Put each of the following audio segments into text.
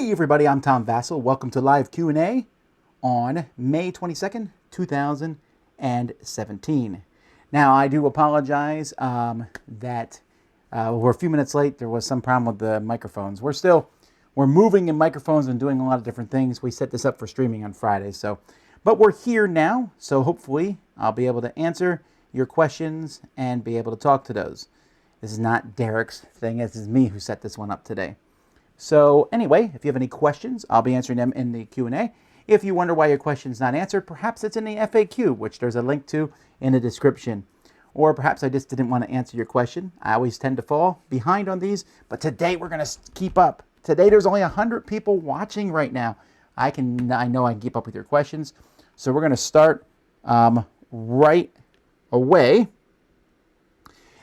Hey everybody, I'm Tom Vasel. Welcome to live Q&A on May 22nd, 2017. Now, I do apologize that we're a few minutes late. There was some problem with the microphones. We're moving in microphones and doing a lot of different things. We set this up for streaming on Friday, but we're here now, so hopefully I'll be able to answer your questions and be able to talk to those. This is not Derek's thing. This is me who set this one up today. So anyway, if you have any questions, I'll be answering them in the Q&A. If you wonder why your question is not answered, perhaps it's in the FAQ, which there's a link to in the description. Or perhaps I just didn't want to answer your question. I always tend to fall behind on these, but today we're going to keep up. Today there's only 100 people watching right now. I know I can keep up with your questions. So we're going to start right away.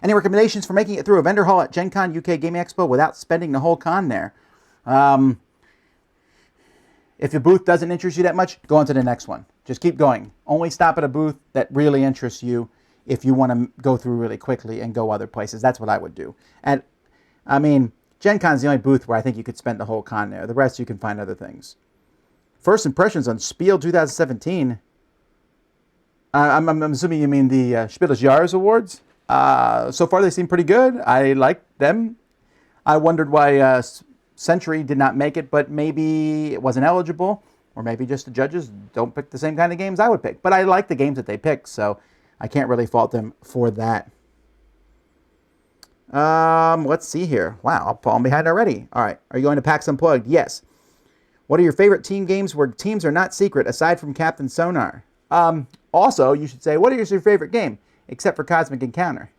Any recommendations for making it through a vendor hall at Gencon UK Gaming Expo without spending the whole con there? If your booth doesn't interest you that much, go on to the next one. Just keep going. Only stop at a booth that really interests you if you want to go through really quickly and go other places. That's what I would do. And I mean, Gencon's the only booth where I think you could spend the whole con there. The rest you can find other things. First impressions on Spiel 2017. I'm assuming you mean the Spiel des Jahres Awards. So far they seem pretty good. I like them. I wondered why Century did not make it, but maybe it wasn't eligible, or maybe just the judges don't pick the same kind of games I would pick. But I like the games that they picked, so I can't really fault them for that. Let's see here. Wow, I'm falling behind already. All right, are you going to PAX Unplugged? Yes. What are your favorite team games where teams are not secret, aside from Captain Sonar? Also, you should say, what is your favorite game, except for Cosmic Encounter?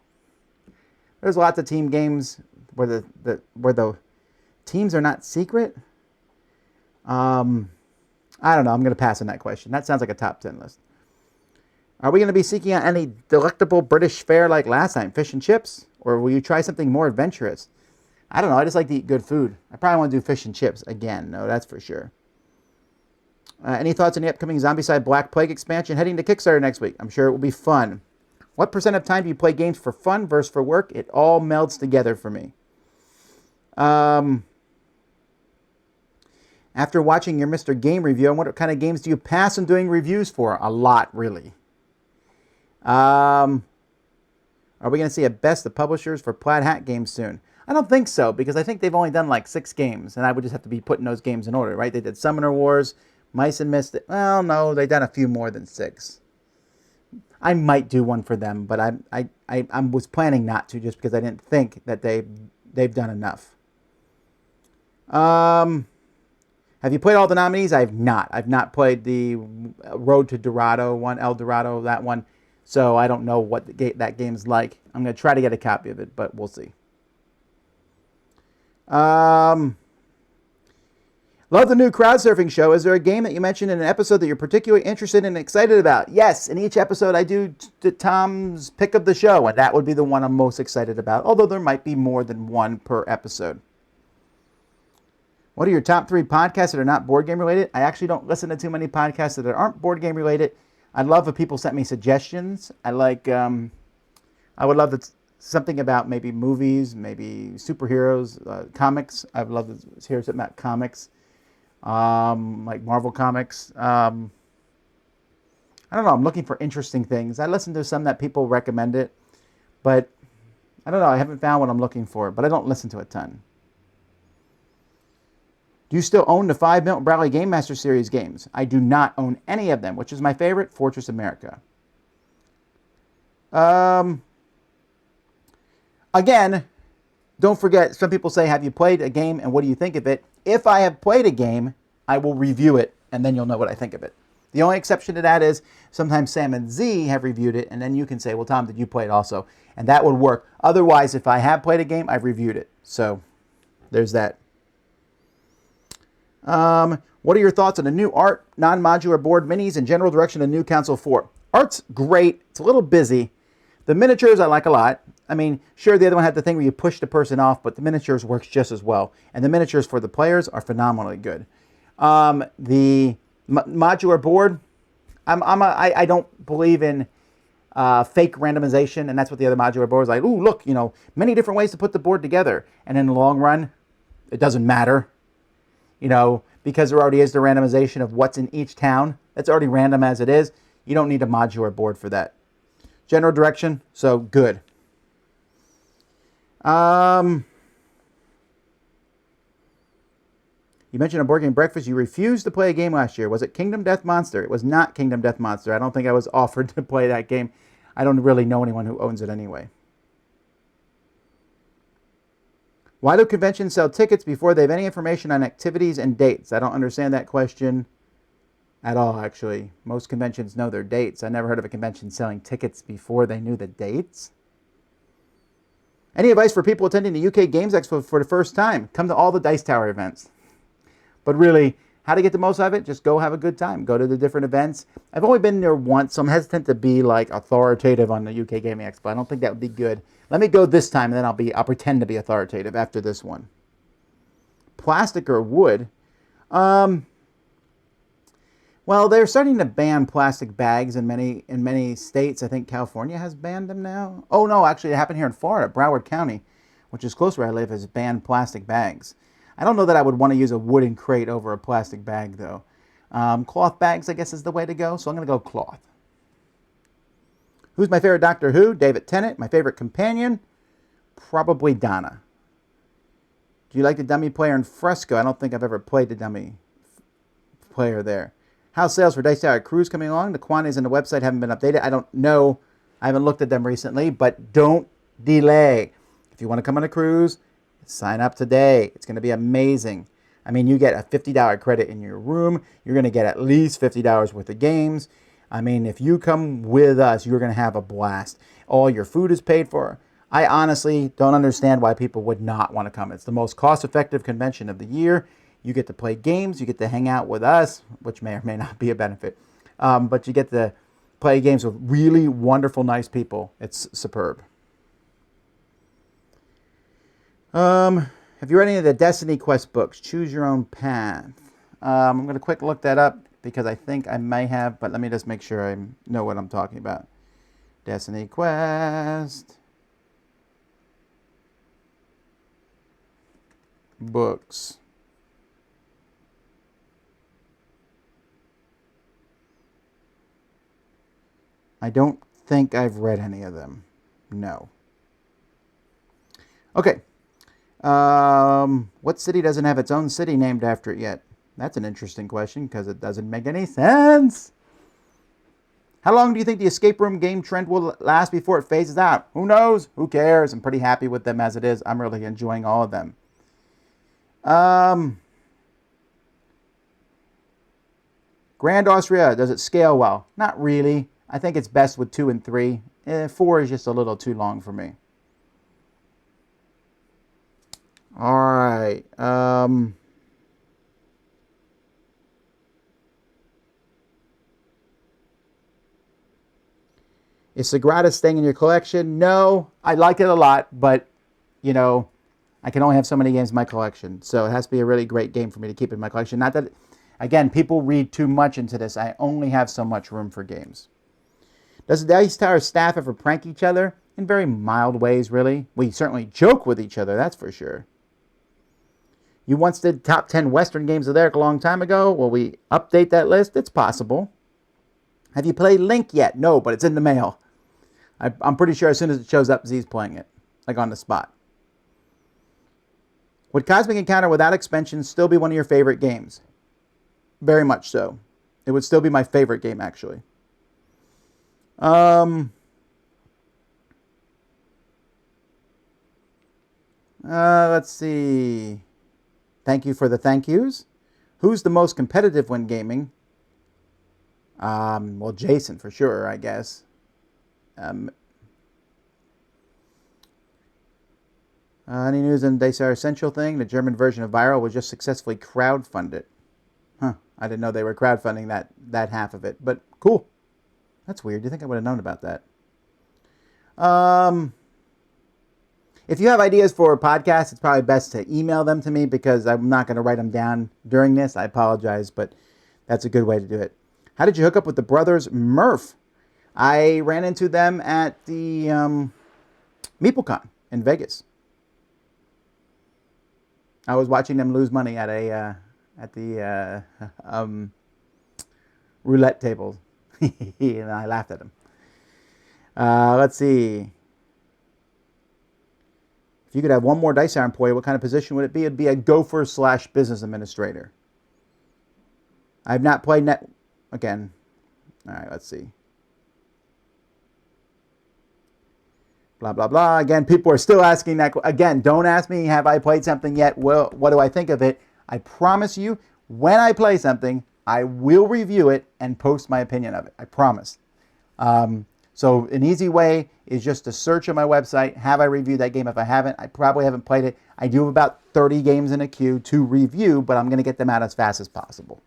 There's lots of team games where the teams are not secret. I don't know. I'm going to pass on that question. That sounds like a top 10 list. Are we going to be seeking out any delectable British fare like last time, fish and chips? Or will you try something more adventurous? I don't know. I just like to eat good food. I probably want to do fish and chips again. No, that's for sure. Any thoughts on the upcoming Zombicide Black Plague expansion heading to Kickstarter next week? I'm sure it will be fun. What % of time do you play games for fun versus for work? It all melds together for me. After watching your Mr. Game review, what kind of games do you pass on doing reviews for? A lot, really. Are we going to see a best of publishers for Plaid Hat games soon? I don't think so, because I think they've only done like 6 games, and I would just have to be putting those games in order, right? They did Summoner Wars, Mice and Mystic. Well, no, they've done a few more than 6. I might do one for them, but I was planning not to, just because I didn't think that they've done enough. Have you played all the nominees? I have not. I've not played the Road to Dorado one, El Dorado, that one. So I don't know what that game's like. I'm going to try to get a copy of it, but we'll see. Love the new crowd surfing show. Is there a game that you mentioned in an episode that you're particularly interested and excited about? Yes, in each episode I do Tom's pick of the show, and that would be the one I'm most excited about, although there might be more than one per episode. What are your top 3 podcasts that are not board game related? I actually don't listen to too many podcasts that aren't board game related. I'd love if people sent me suggestions. I would love something about maybe movies, maybe superheroes, comics. I would love to hear something about comics, like Marvel Comics. I don't know. I'm looking for interesting things. I listen to some that people recommend it, but I don't know. I haven't found what I'm looking for, but I don't listen to a ton. Do you still own the 5 Milton Bradley Game Master Series games? I do not own any of them. Which is my favorite? Fortress America. Again, don't forget, some people say, have you played a game and what do you think of it? If I have played a game, I will review it and then you'll know what I think of it. The only exception to that is sometimes Sam and Z have reviewed it and then you can say, well, Tom, did you play it also? And that would work. Otherwise, if I have played a game, I've reviewed it. So there's that. What are your thoughts on the new art, non-modular board minis, and general direction of the new Council 4? Art's great. It's a little busy. The miniatures I like a lot. I mean, sure, the other one had the thing where you push the person off, but the miniatures works just as well. And the miniatures for the players are phenomenally good. The modular board, I don't believe in fake randomization, and that's what the other modular board is like. Ooh, look, many different ways to put the board together. And in the long run, it doesn't matter. you know, because there already is the randomization of what's in each town. That's already random as it is. You don't need a modular board for that. General direction, so good. You mentioned a board game breakfast. You refused to play a game last year. Was it Kingdom Death Monster? It was not Kingdom Death Monster. I don't think I was offered to play that game. I don't really know anyone who owns it anyway. Why do conventions sell tickets before they have any information on activities and dates? I don't understand that question at all, actually. Most conventions know their dates. I never heard of a convention selling tickets before they knew the dates. Any advice for people attending the UK Games Expo for the first time? Come to all the Dice Tower events. But really, how to get the most out of it? Just go have a good time. Go to the different events. I've only been there once, so I'm hesitant to be like authoritative on the UK Gaming Expo. I don't think that would be good. Let me go this time, and then I'll pretend to be authoritative after this one. Plastic or wood? Well, they're starting to ban plastic bags in many states. I think California has banned them now. Oh no, actually, it happened here in Florida. Broward County, which is close where I live, has banned plastic bags. I don't know that I would want to use a wooden crate over a plastic bag, though. Cloth bags, I guess, is the way to go, so I'm going to go cloth. Who's my favorite Doctor Who? David Tennant. My favorite companion? Probably Donna. Do you like the dummy player in Fresco? I don't think I've ever played the dummy player there. How's sales for Dice Tower Cruise coming along? The quantities on the website haven't been updated. I don't know. I haven't looked at them recently, but don't delay. If you want to come on a cruise, sign up today. It's going to be amazing. I mean, you get a $50 credit in your room. You're going to get at least $50 worth of games. I mean, if you come with us, you're going to have a blast. All your food is paid for. I honestly don't understand why people would not want to come. It's the most cost-effective convention of the year. You get to play games. You get to hang out with us, which may or may not be a benefit. But you get to play games with really wonderful, nice people. It's superb. Have you read any of the Destiny Quest books? Choose Your Own Path. I'm going to quick look that up because I think I may have, but let me just make sure I know what I'm talking about. Destiny Quest books. I don't think I've read any of them. No. Okay. What city doesn't have its own city named after it yet? That's an interesting question because it doesn't make any sense. How long do you think the escape room game trend will last before it phases out? Who knows? Who cares? I'm pretty happy with them as it is. I'm really enjoying all of them. Grand Austria, does it scale well? Not really. I think it's best with 2 and 3. 4 is just a little too long for me. All right. Is Sagrada staying in your collection? No, I like it a lot, but, you know, I can only have so many games in my collection. So it has to be a really great game for me to keep in my collection. Not that, again, people read too much into this. I only have so much room for games. Does the Dice Tower staff ever prank each other? In very mild ways, really. We certainly joke with each other, that's for sure. You once did top 10 Western games of Eric a long time ago. Will we update that list? It's possible. Have you played Link yet? No, but it's in the mail. I'm pretty sure as soon as it shows up, Z's playing it. Like on the spot. Would Cosmic Encounter without expansions still be one of your favorite games? Very much so. It would still be my favorite game, actually. Let's see. Thank you for the thank yous. Who's the most competitive when gaming? Well, Jason for sure, I guess. Any news on Dice Tower Essential thing? The German version of Viral was just successfully crowdfunded. Huh. I didn't know they were crowdfunding that half of it, but cool. That's weird. You think I would have known about that? If you have ideas for a podcast, it's probably best to email them to me because I'm not going to write them down during this. I apologize, but that's a good way to do it. How did you hook up with the brothers Murph? I ran into them at the MeepleCon in Vegas. I was watching them lose money at a roulette table. And I laughed at him. Let's see. If you could have one more Dice Tower employee, what kind of position would it be? It'd be a gopher / business administrator. I've not played net... Again. All right, let's see. Blah, blah, blah. Again, people are still asking that. Again, don't ask me, have I played something yet? Well, what do I think of it? I promise you, when I play something, I will review it and post my opinion of it. I promise. So an easy way is just to search on my website. Have I reviewed that game? If I haven't, I probably haven't played it. I do have about 30 games in a queue to review, but I'm going to get them out as fast as possible.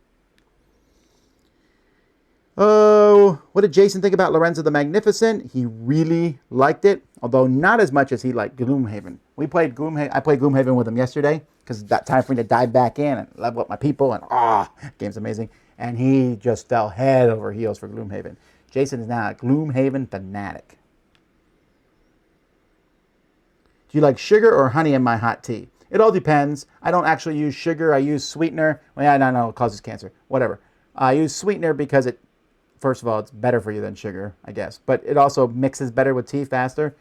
Oh, what did Jason think about Lorenzo the Magnificent? He really liked it, although not as much as he liked Gloomhaven. I played Gloomhaven with him yesterday because it's that time for me to dive back in and level up my people, and game's amazing. And he just fell head over heels for Gloomhaven. Jason is now a Gloomhaven fanatic. Do you like sugar or honey in my hot tea? It all depends. I don't actually use sugar. I use sweetener. Well, yeah, no, it causes cancer. Whatever. I use sweetener because first of all, it's better for you than sugar, I guess. But it also mixes better with tea faster.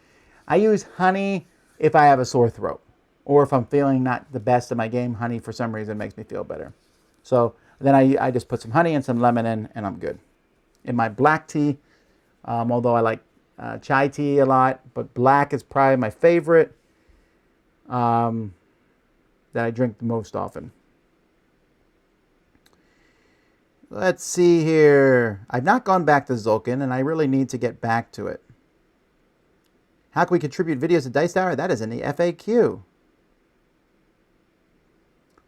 I use honey if I have a sore throat. Or if I'm feeling not the best in my game, honey for some reason makes me feel better. So then I just put some honey and some lemon in, and I'm good. In my black tea, although I like chai tea a lot, but black is probably my favorite that I drink the most often. Let's see here. I've not gone back to Zulkin, and I really need to get back to it. How can we contribute videos to Dice Tower? That is in the FAQ.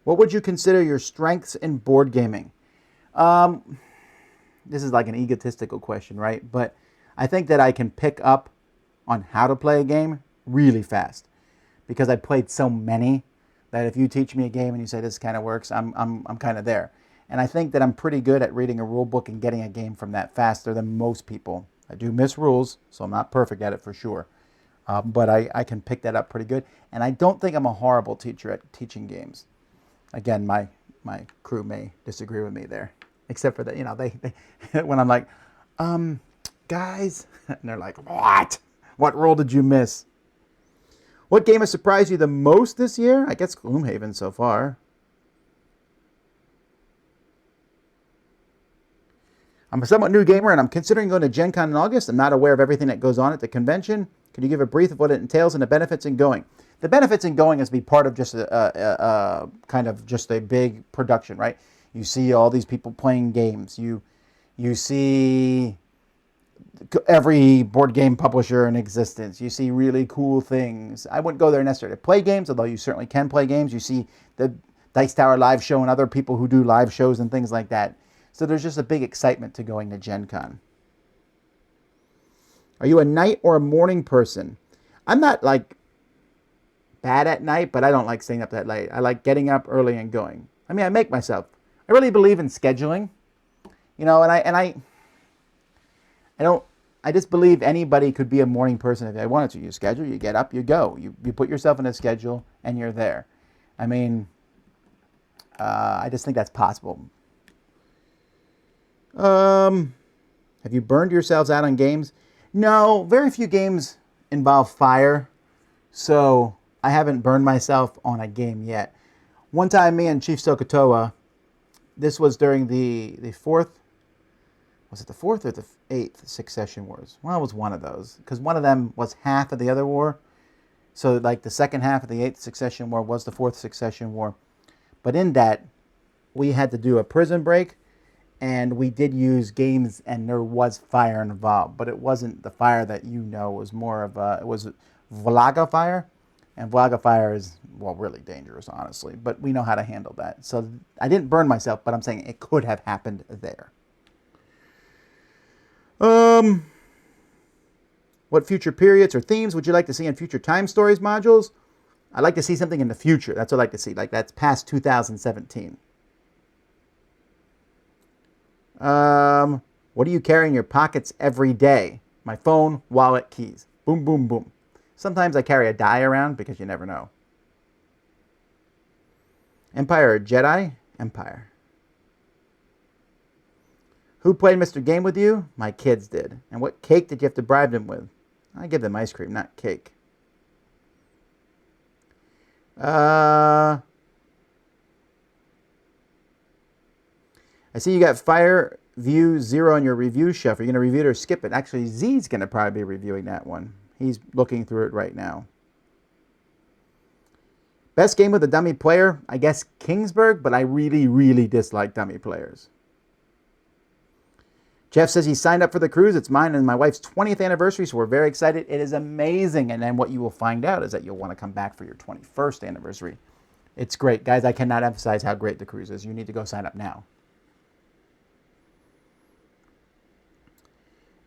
What would you consider your strengths in board gaming? This is like an egotistical question, right? But I think that I can pick up on how to play a game really fast because I played so many that if you teach me a game and you say this kind of works, I'm kind of there. And I think that I'm pretty good at reading a rule book and getting a game from that faster than most people. I do miss rules, so I'm not perfect at it for sure. But I can pick that up pretty good. And I don't think I'm a horrible teacher at teaching games. Again, my crew may disagree with me there. Except for that, they when I'm like, guys, and they're like, what? What rule did you miss? What game has surprised you the most this year? I guess Gloomhaven so far. I'm a somewhat new gamer, and I'm considering going to Gencon in August. I'm not aware of everything that goes on at the convention. Can you give a brief of what it entails and the benefits in going? The benefits in going is to be part of just a kind of just a big production, right? You see all these people playing games. You see every board game publisher in existence. You see really cool things. I wouldn't go there necessarily to play games, although you certainly can play games. You see the Dice Tower live show and other people who do live shows and things like that. So there's just a big excitement to going to Gen Con. Are you a night or a morning person? I'm not like bad at night, but I don't like staying up that late. I like getting up early and going. I mean, I make myself. I really believe in scheduling, and I just believe anybody could be a morning person if they wanted to. You schedule, you get up, you go. You put yourself in a schedule and you're there. I mean, I just think that's possible. Have you burned yourselves out on games? No, very few games involve fire, so I haven't burned myself on a game yet. One time, me and Chief Sokotoa, this was during the fourth, was it the fourth or the eighth Succession Wars? Well, it was one of those, because one of them was half of the other war. So, like, the second half of the eighth Succession War was the fourth Succession War. But in that, we had to do a prison break, and we did use games, and there was fire involved. But it wasn't the fire that it was more of it was Vlaga fire. And Vlaga fire is, well, really dangerous, honestly. But we know how to handle that. So I didn't burn myself, but I'm saying it could have happened there. What future periods or themes would you like to see in future Time Stories modules? I'd like to see something in the future. That's what I'd like to see. Like, that's past 2017. What do you carry in your pockets every day? My phone, wallet, keys. Boom, boom, boom. Sometimes I carry a die around because you never know. Empire or Jedi? Empire. Who played Mr. Game with you? My kids did. And what cake did you have to bribe them with? I give them ice cream, not cake. I see you got Fire View 0 on your review shelf. Are you going to review it or skip it? Actually, Z's going to probably be reviewing that one. He's looking through it right now. Best game with a dummy player? I guess Kingsburg, but I really, really dislike dummy players. Jeff says he signed up for the cruise. It's mine and my wife's 20th anniversary, so we're very excited. It is amazing. And then what you will find out is that you'll want to come back for your 21st anniversary. It's great. Guys, I cannot emphasize how great the cruise is. You need to go sign up now.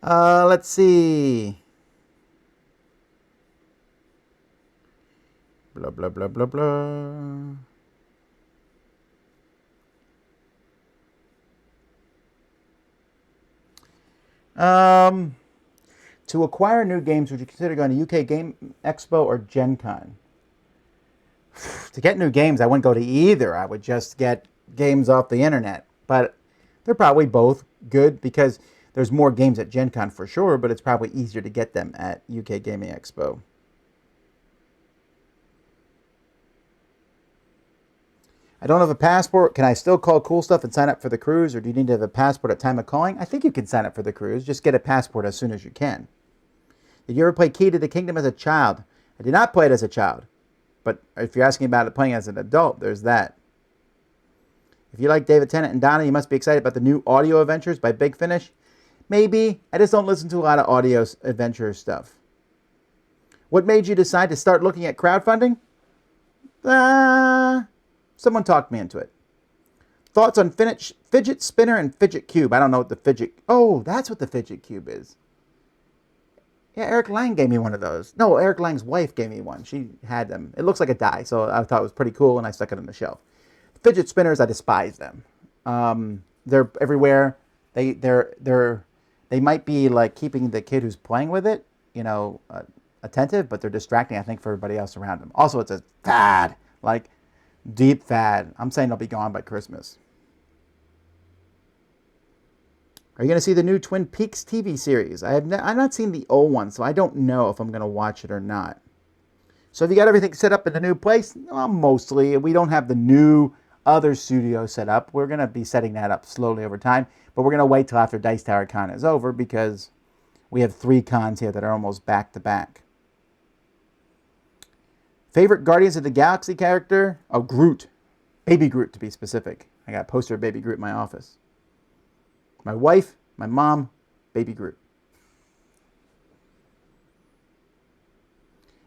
Let's see. Blah, blah, blah, blah, blah. To acquire new games, would you consider going to UK Game Expo or Gencon? To get new games, I wouldn't go to either. I would just get games off the internet. But they're probably both good because there's more games at Gencon for sure, but it's probably easier to get them at UK Gaming Expo. I don't have a passport. Can I still call Cool Stuff and sign up for the cruise, or do you need to have a passport at time of calling? I think you can sign up for the cruise. Just get a passport as soon as you can. Did you ever play Key to the Kingdom as a child? I did not play it as a child. But if you're asking about it playing as an adult, there's that. If you like David Tennant and Donna, you must be excited about the new audio adventures by Big Finish. Maybe. I just don't listen to a lot of audio adventure stuff. What made you decide to start looking at crowdfunding? Someone talked me into it. Thoughts on fidget spinner and fidget cube. I don't know what the fidget... Oh, that's what the fidget cube is. Yeah, Eric Lang gave me one of those. No, Eric Lang's wife gave me one. She had them. It looks like a die, so I thought it was pretty cool, and I stuck it on the shelf. Fidget spinners, I despise them. They're everywhere. They might be like keeping the kid who's playing with it, attentive, but they're distracting, I think, for everybody else around them. Also, it's a fad, like deep fad. I'm saying they'll be gone by Christmas. Are you going to see the new Twin Peaks TV series? I've not seen the old one, so I don't know if I'm going to watch it or not. So have you got everything set up in the new place? Well, mostly. We don't have the new other studio set up. We're going to be setting that up slowly over time, but we're going to wait till after Dice Tower Con is over because we have 3 cons here that are almost back to back. Favorite Guardians of the Galaxy character? Oh, Groot. Baby Groot, to be specific. I got a poster of Baby Groot in my office. My wife, my mom, Baby Groot.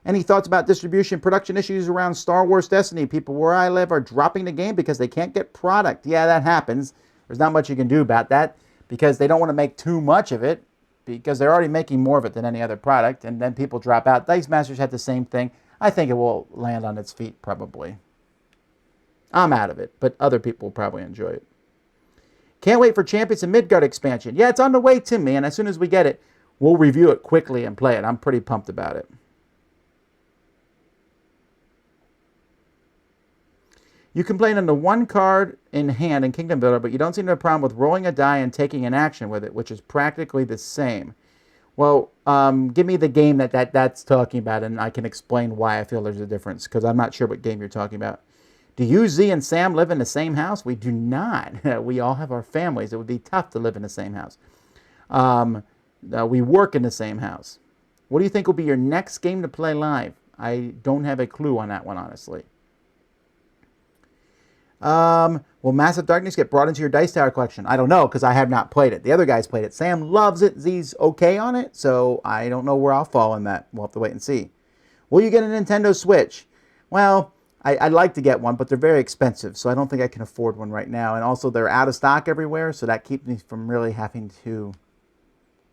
Any thoughts about distribution, production issues around Star Wars Destiny? People where I live are dropping the game because they can't get product. Yeah, that happens. There's not much you can do about that because they don't want to make too much of it because they're already making more of it than any other product, and then people drop out. Dice Masters had the same thing. I think it will land on its feet probably. I'm out of it, but other people will probably enjoy it. Can't wait for Champions and Midgard expansion. Yeah, it's on the way to me, and as soon as we get it, we'll review it quickly and play it. I'm pretty pumped about it. You complain on the 1 card in hand in Kingdom Builder, but you don't seem to have a problem with rolling a die and taking an action with it, which is practically the same. Well, give me the game that's talking about, and I can explain why I feel there's a difference, because I'm not sure what game you're talking about. Do you, Z, and Sam live in the same house? We do not. We all have our families. It would be tough to live in the same house. We work in the same house. What do you think will be your next game to play live? I don't have a clue on that one, honestly. Will Massive Darkness get brought into your Dice Tower collection? I don't know, because I have not played it. The other guys played it. Sam loves it. Z's okay on it, so I don't know where I'll fall in that. We'll have to wait and see. Will you get a Nintendo Switch? Well, I'd like to get one, but they're very expensive, so I don't think I can afford one right now. And also, they're out of stock everywhere, so that keeps me from really having to,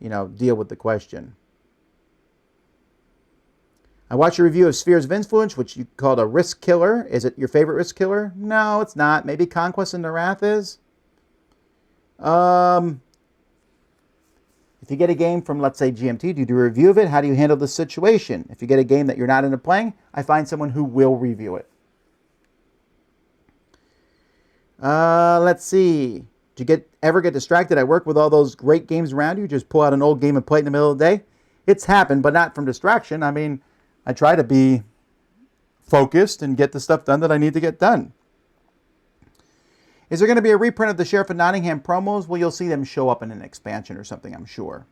deal with the question. I watched a review of Spheres of Influence, which you called a risk killer. Is it your favorite risk killer? No, it's not. Maybe Conquest and the Wrath is. If you get a game from, let's say, GMT, do you do a review of it? How do you handle the situation? If you get a game that you're not into playing, I find someone who will review it. Let's see. Did you ever get distracted at work with all those great games around you? Just pull out an old game and play it in the middle of the day? It's happened, but not from distraction. I mean, I try to be focused and get the stuff done that I need to get done. Is there going to be a reprint of the Sheriff of Nottingham promos? Well, you'll see them show up in an expansion or something, I'm sure.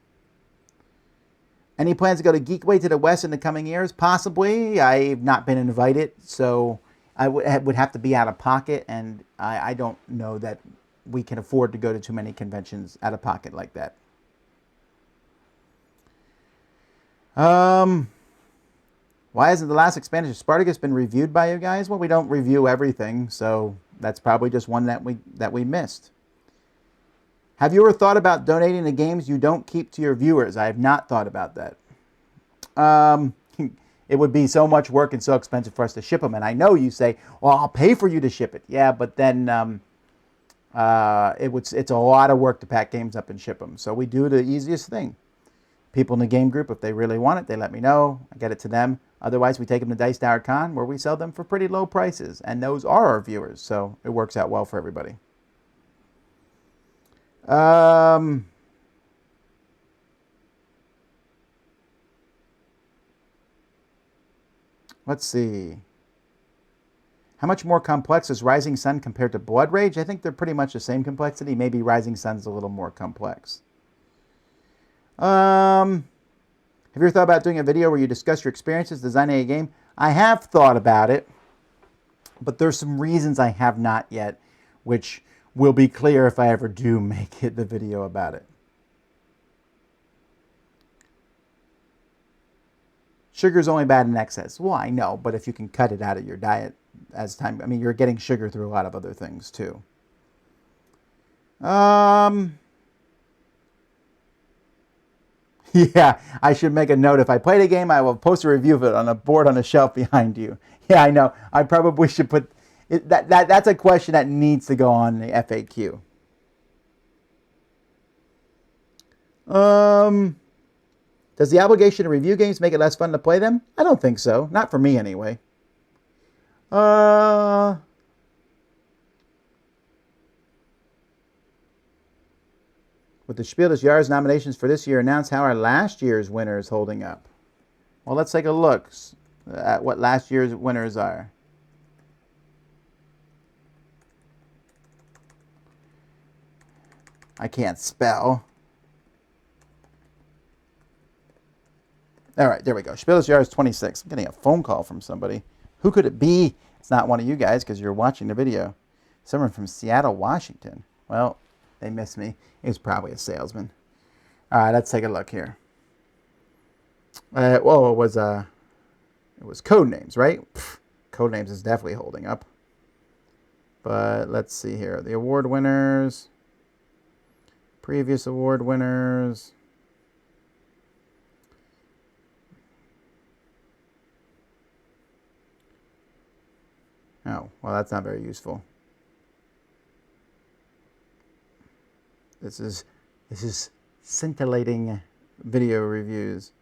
Any plans to go to Geekway to the West in the coming years? Possibly. I've not been invited, so I would have to be out of pocket, and I don't know that we can afford to go to too many conventions out of pocket like that. Why hasn't the last expansion of Spartacus been reviewed by you guys? Well, we don't review everything, so that's probably just one that we missed. Have you ever thought about donating the games you don't keep to your viewers? I have not thought about that. It would be so much work and so expensive for us to ship them. And I know you say, well, I'll pay for you to ship it. Yeah, but then it's a lot of work to pack games up and ship them. So we do the easiest thing. People in the game group, if they really want it, they let me know. I get it to them. Otherwise, we take them to Dice Tower Con, where we sell them for pretty low prices. And those are our viewers, so it works out well for everybody. Let's see. How much more complex is Rising Sun compared to Blood Rage? I think they're pretty much the same complexity. Maybe Rising Sun's a little more complex. Have you ever thought about doing a video where you discuss your experiences designing a game? I have thought about it, but there's some reasons I have not yet, which will be clear if I ever do make it the video about it. Sugar's only bad in excess. Well, I know, but if you can cut it out of your diet as time, I mean, you're getting sugar through a lot of other things too. Yeah, I should make a note. If I play the game, I will post a review of it on a board on a shelf behind you. Yeah, I know. I probably should put it, that's a question that needs to go on the FAQ. Does the obligation to review games make it less fun to play them? I don't think so. Not for me, anyway. With the Spiel des Jahres nominations for this year announced, how are last year's winners holding up? Well, let's take a look at what last year's winners are. I can't spell. All right, there we go. Spiel des Jahres 26. I'm getting a phone call from somebody. Who could it be? It's not one of you guys because you're watching the video. Someone from Seattle, Washington. Well, they missed me. It was probably a salesman. All right, let's take a look here. Well, it was Codenames, right? Codenames is definitely holding up. But let's see here. The award winners. Previous award winners. Oh, well, that's not very useful. This is scintillating video reviews.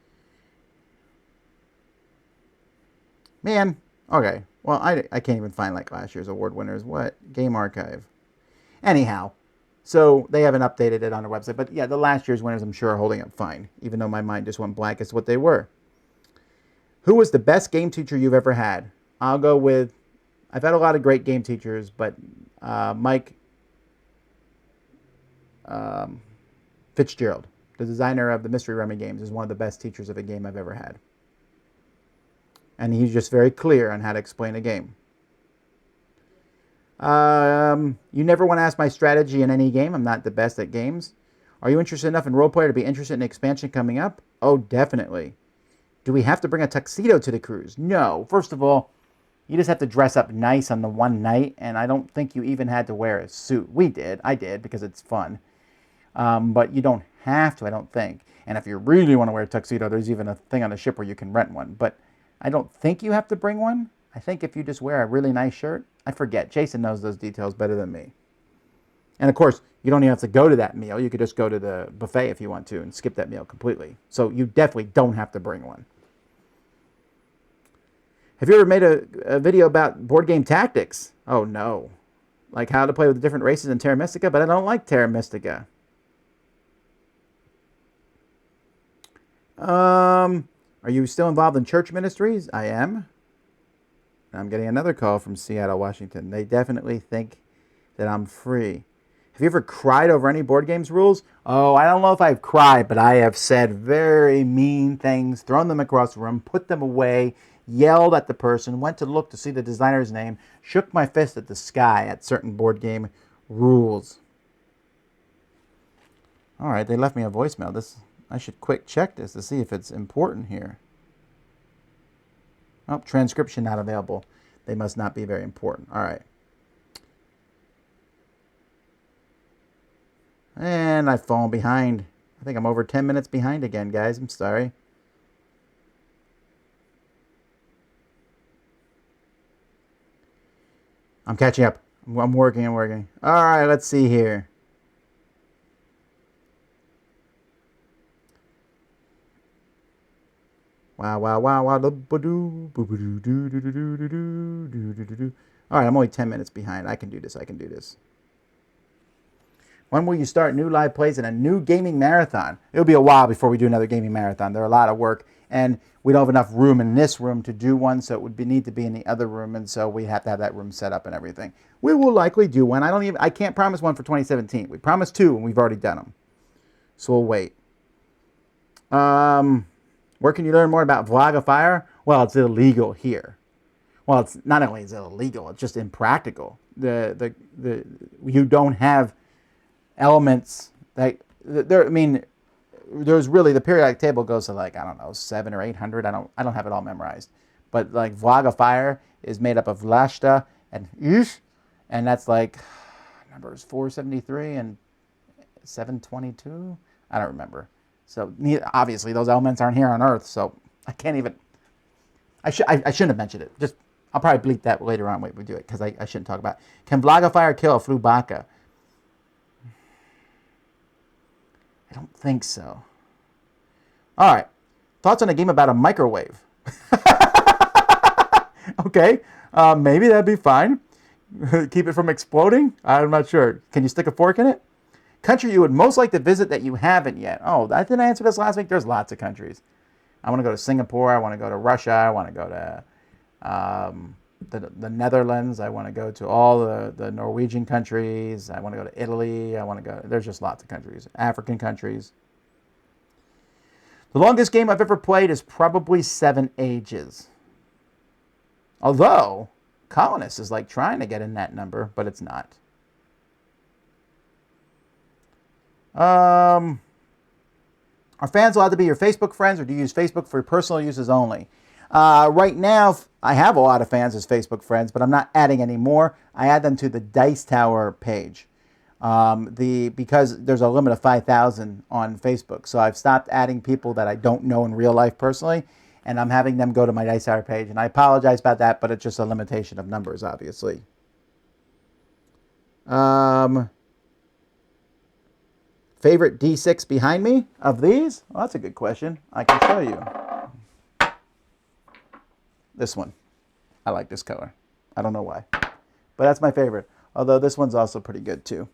Man, okay. Well, I can't even find like last year's award winners. What? Game Archive. Anyhow, so they haven't updated it on their website. But yeah, the last year's winners I'm sure are holding up fine, even though my mind just went blank as to what they were. Who was the best game teacher you've ever had? I'll go with, I've had a lot of great game teachers, but Mike Fitzgerald, the designer of the Mystery Rummy games, is one of the best teachers of a game I've ever had. And he's just very clear on how to explain a game. You never want to ask my strategy in any game. I'm not the best at games. Are you interested enough in roleplay to be interested in expansion coming up? Oh, definitely. Do we have to bring a tuxedo to the cruise? No. First of all, you just have to dress up nice on the one night, and I don't think you even had to wear a suit. We did. I did, because it's fun. But you don't have to, I don't think. And if you really want to wear a tuxedo, there's even a thing on the ship where you can rent one. But I don't think you have to bring one. I think if you just wear a really nice shirt, I forget. Jason knows those details better than me. And of course, you don't even have to go to that meal. You could just go to the buffet if you want to and skip that meal completely. So you definitely don't have to bring one. Have you ever made a video about board game tactics? Oh, no. Like how to play with the different races in Terra Mystica, but I don't like Terra Mystica. Are you still involved in church ministries? I am. I'm getting another call from Seattle, Washington. They definitely think that I'm free. Have you ever cried over any board games rules? Oh, I don't know if I've cried, but I have said very mean things, thrown them across the room, put them away, yelled at the person, went to look to see the designer's name, shook my fist at the sky at certain board game rules. All right, they left me a voicemail. I should quick check this to see if it's important here. Oh, transcription not available. They must not be very important. All right. And I've fallen behind. I think I'm over 10 minutes behind again, guys. I'm sorry. I'm catching up. I'm working. All right, let's see here. Wow. All right, I'm only 10 minutes behind. I can do this. When will you start new live plays and a new gaming marathon? It'll be a while before we do another gaming marathon. They're a lot of work, and we don't have enough room in this room to do one, so it would need to be in the other room, and so we have to have that room set up and everything. We will likely do one. I can't promise one for 2017. We promised 2, and we've already done them. So we'll wait. Where can you learn more about Vlogify? Well, it's illegal here. Well, it's not only is it illegal, it's just impractical. You don't have elements that there. I mean, there's really the periodic table goes to like, I don't know, 700 or 800. I don't have it all memorized, but like Vlogify is made up of Vlasta and Ish, and that's like numbers 473 and 722. I don't remember. So obviously those elements aren't here on Earth, so I can't even. I shouldn't have mentioned it. I'll probably bleep that later on when we do it because I shouldn't talk about it. Can Vlogify kill a Flubaka? I don't think so. All right. Thoughts on a game about a microwave? Okay. Maybe that'd be fine. Keep it from exploding? I'm not sure. Can you stick a fork in it? Country you would most like to visit that you haven't yet? Oh, I didn't answer this last week. There's lots of countries. I want to go to Singapore. I want to go to Russia. I want to go to the Netherlands. I want to go to all the Norwegian countries. I want to go to Italy. There's just lots of countries. African countries. The longest game I've ever played is probably 7 Ages. Although, Colonist is like trying to get in that number, but it's not. Are fans allowed to be your Facebook friends, or do you use Facebook for personal uses only? Right now, I have a lot of fans as Facebook friends, but I'm not adding any more. I add them to the Dice Tower page because there's a limit of 5,000 on Facebook. So I've stopped adding people that I don't know in real life personally, and I'm having them go to my Dice Tower page. And I apologize about that, but it's just a limitation of numbers, obviously. Favorite D6 behind me of these? Well, that's a good question. I can show you. This one. I like this color. I don't know why. But that's my favorite. Although this one's also pretty good too.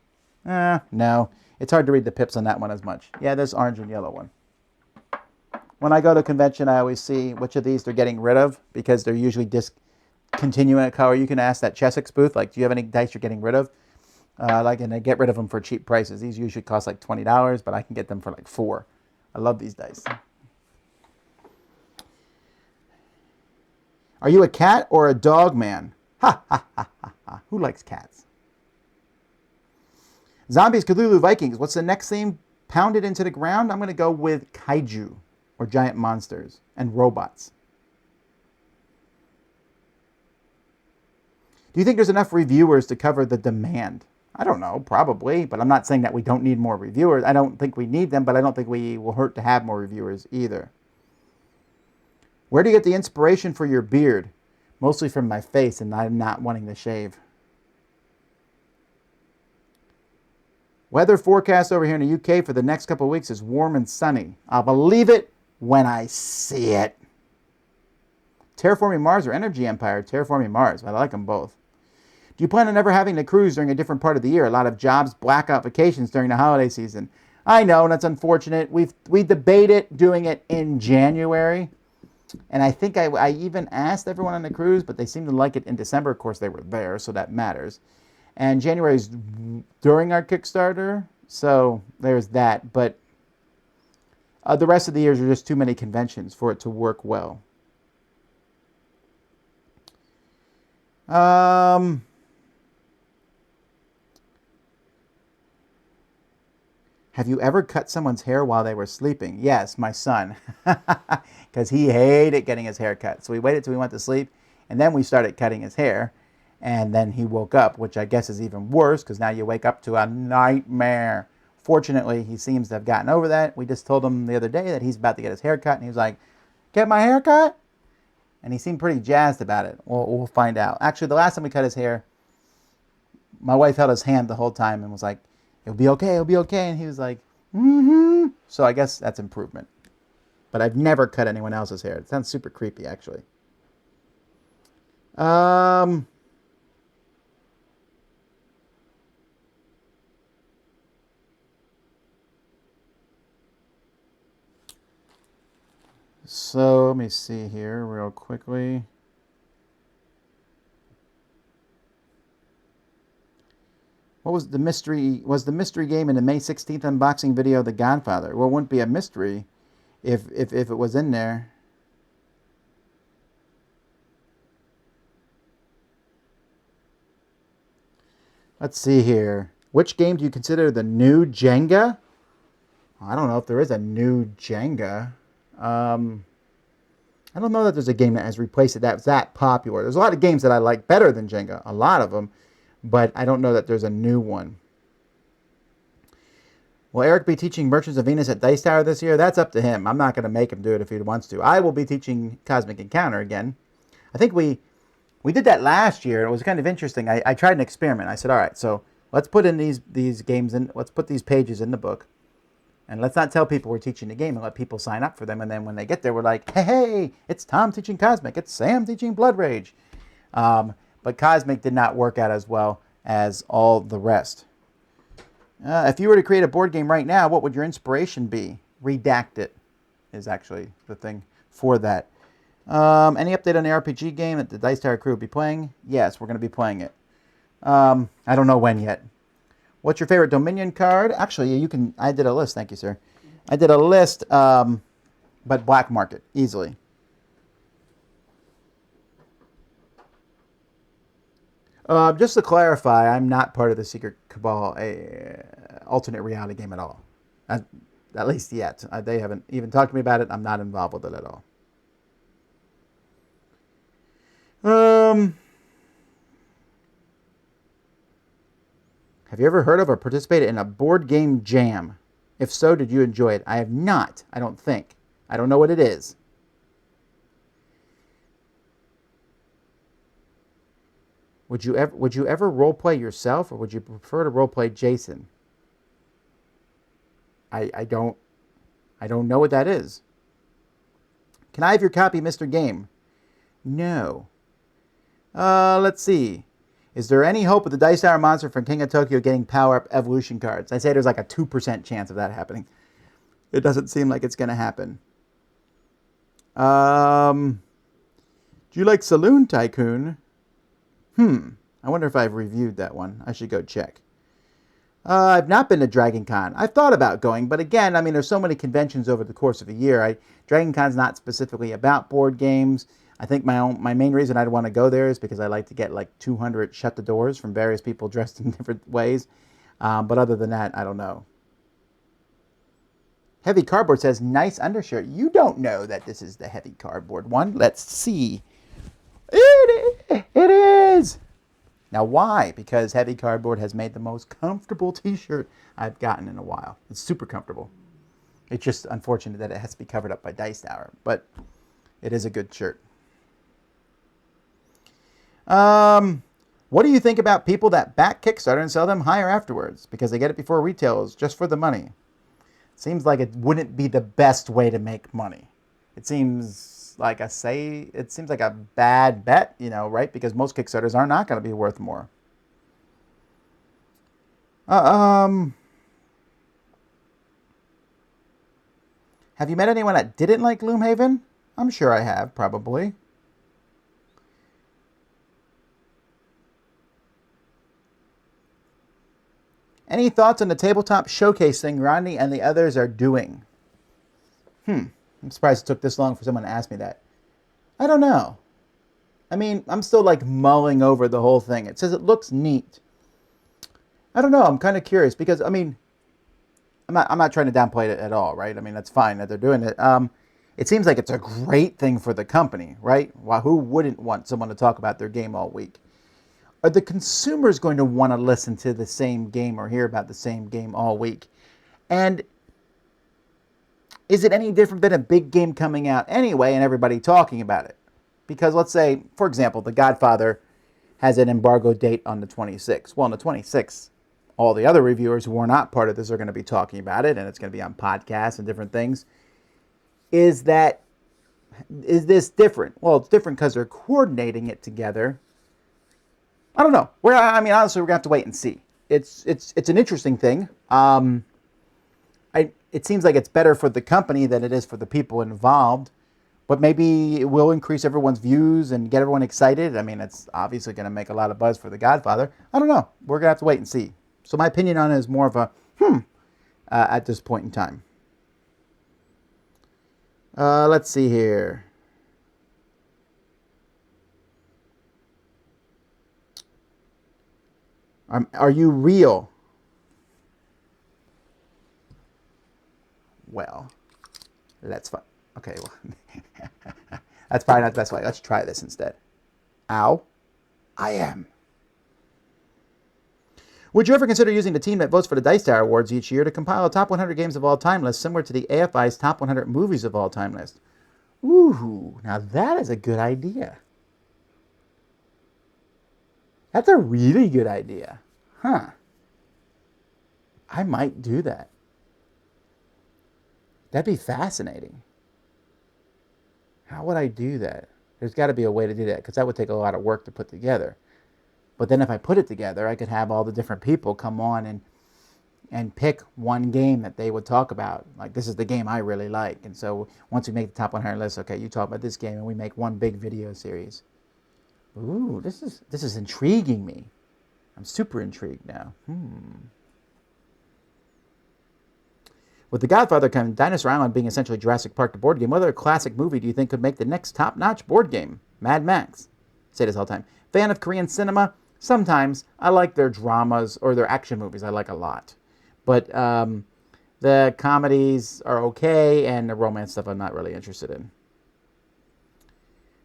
No. It's hard to read the pips on that one as much. Yeah, there's orange and yellow one. When I go to a convention, I always see which of these they're getting rid of because they're usually discontinuing a color. You can ask that Chessex booth, like, do you have any dice you're getting rid of? And they get rid of them for cheap prices. These usually cost like $20, but I can get them for like $4. I love these dice. Are you a cat or a dog man? Ha, ha, ha, ha, ha. Who likes cats? Zombies, Cthulhu, Vikings. What's the next theme? Pounded into the ground? I'm going to go with kaiju, or giant monsters, and robots. Do you think there's enough reviewers to cover the demand? I don't know, probably, but I'm not saying that we don't need more reviewers. I don't think we need them, but I don't think we will hurt to have more reviewers either. Where do you get the inspiration for your beard? Mostly from my face, and I'm not wanting to shave. Weather forecast over here in the UK for the next couple of weeks is warm and sunny. I'll believe it when I see it. Terraforming Mars or Energy Empire? Terraforming Mars. I like them both. Do you plan on ever having to cruise during a different part of the year? A lot of jobs, blackout vacations during the holiday season. I know, and that's unfortunate. We debated doing it in January. And I think I even asked everyone on the cruise, but they seemed to like it in December. Of course, they were there, so that matters. And January is during our Kickstarter, so there's that. But the rest of the years are just too many conventions for it to work well. Have you ever cut someone's hair while they were sleeping? Yes, my son. Because he hated getting his hair cut. So we waited till he went to sleep, and then we started cutting his hair. And then he woke up, which I guess is even worse, because now you wake up to a nightmare. Fortunately, he seems to have gotten over that. We just told him the other day that he's about to get his hair cut, and he was like, get my hair cut? And he seemed pretty jazzed about it. We'll find out. Actually, the last time we cut his hair, my wife held his hand the whole time and was like, it'll be okay, it'll be okay. And he was like, mm-hmm. So I guess that's improvement. But I've never cut anyone else's hair. It sounds super creepy, actually. So let me see here real quickly. What was the mystery? Was the mystery game in the May 16th unboxing video The Godfather? Well, it wouldn't be a mystery if it was in there. Let's see here. Which game do you consider the new Jenga? I don't know if there is a new Jenga. I don't know that there's a game that has replaced it that's that popular. There's a lot of games that I like better than Jenga. A lot of them. But I don't know that there's a new one. Will Eric be teaching Merchants of Venus at Dice Tower this year? That's up to him. I'm not going to make him do it if he wants to. I will be teaching Cosmic Encounter again. I think we did that last year. It was kind of interesting. I tried an experiment. I said, all right, so let's put in these games in. Let's put these pages in the book. And let's not tell people we're teaching the game and let people sign up for them. And then when they get there, we're like, hey, it's Tom teaching Cosmic. It's Sam teaching Blood Rage. But Cosmic did not work out as well as all the rest. If you were to create a board game right now, what would your inspiration be? Redact it is actually the thing for that. Any update on the RPG game that the Dice Tower crew will be playing? Yes, we're going to be playing it. I don't know when yet. What's your favorite Dominion card? Actually, you can. I did a list. Thank you, sir. I did a list, but black market, easily. Just to clarify, I'm not part of the Secret Cabal alternate reality game at all. At least yet. They haven't even talked to me about it. I'm not involved with it at all. Have you ever heard of or participated in a board game jam? If so, did you enjoy it? I have not. I don't think. I don't know what it is. Would you ever role play yourself, or would you prefer to role play Jason? I don't know what that is. Can I have your copy, Mr. Game? No. Let's see. Is there any hope of the Dice Tower monster from King of Tokyo getting power-up evolution cards? I say there's like a 2% chance of that happening. It doesn't seem like it's going to happen. Do you like Saloon Tycoon? I wonder if I've reviewed that one. I should go check. I've not been to Dragon Con. I've thought about going, but again, I mean, there's so many conventions over the course of a year. Dragon Con's not specifically about board games. I think my main reason I'd want to go there is because I like to get like 200 shut the doors from various people dressed in different ways. But other than that, I don't know. Heavy Cardboard says, nice undershirt. You don't know that this is the Heavy Cardboard one. Let's see. It is. Now, why? Because Heavy Cardboard has made the most comfortable t-shirt I've gotten in a while. It's super comfortable. It's just unfortunate that it has to be covered up by Dice Tower, but it is a good shirt. What do you think about people that back Kickstarter and sell them higher afterwards because they get it before retailers just for the money? Seems like it wouldn't be the best way to make money. It seems like a bad bet, right? Because most Kickstarters are not going to be worth more. Uh, um, have you met anyone that didn't like Gloomhaven? I'm sure I have, probably. Any thoughts on the tabletop showcase thing Rodney and the others are doing? I'm surprised it took this long for someone to ask me that. I don't know. I mean, I'm still like mulling over the whole thing. It says it looks neat. I don't know. I'm kind of curious because I mean, I'm not trying to downplay it at all, right? I mean, that's fine that they're doing it. It seems like it's a great thing for the company, right? Why, who wouldn't want someone to talk about their game all week? Are the consumers going to want to listen to the same game or hear about the same game all week? And is it any different than a big game coming out anyway and everybody talking about it? Because let's say, for example, The Godfather has an embargo date on the 26th. Well, on the 26th, all the other reviewers who were not part of this are going to be talking about it, and it's going to be on podcasts and different things. Is this different? Well, it's different because they're coordinating it together. I don't know. I mean, honestly, we're gonna have to wait and see. It's an interesting thing. It seems like it's better for the company than it is for the people involved. But maybe it will increase everyone's views and get everyone excited. I mean, it's obviously going to make a lot of buzz for The Godfather. I don't know. We're going to have to wait and see. So my opinion on it is more of a at this point in time. Let's see here. Are you real? Well, let's find. Okay, well, that's probably not the best way. Let's try this instead. Ow. I am. Would you ever consider using the team that votes for the Dice Tower Awards each year to compile a top 100 games of all time list similar to the AFI's top 100 movies of all time list? Ooh, now that is a good idea. That's a really good idea. Huh. I might do that. That'd be fascinating. How would I do that? There's got to be a way to do that because that would take a lot of work to put together. But then if I put it together, I could have all the different people come on and pick one game that they would talk about. Like, this is the game I really like. And so once we make the top 100 list, okay, you talk about this game, and we make one big video series. Ooh, this is intriguing me. I'm super intrigued now. With The Godfather coming, Dinosaur Island being essentially Jurassic Park the board game, what other classic movie do you think could make the next top-notch board game? Mad Max. Say this all the time. Fan of Korean cinema? Sometimes. I like their dramas or their action movies. I like a lot. But the comedies are okay, and the romance stuff I'm not really interested in.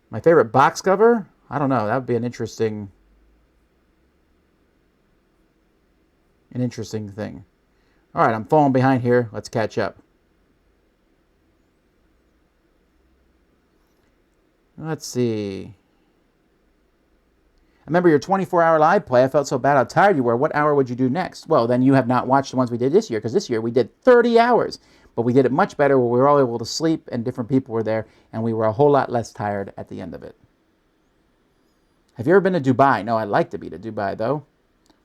My favorite box cover? I don't know. That would be an interesting thing. All right, I'm falling behind here. Let's catch up. Let's see. I remember your 24-hour live play. I felt so bad how tired you were. What hour would you do next? Well, then you have not watched the ones we did this year, because this year we did 30 hours. But we did it much better where we were all able to sleep and different people were there, and we were a whole lot less tired at the end of it. Have you ever been to Dubai? No, I'd like to be to Dubai, though.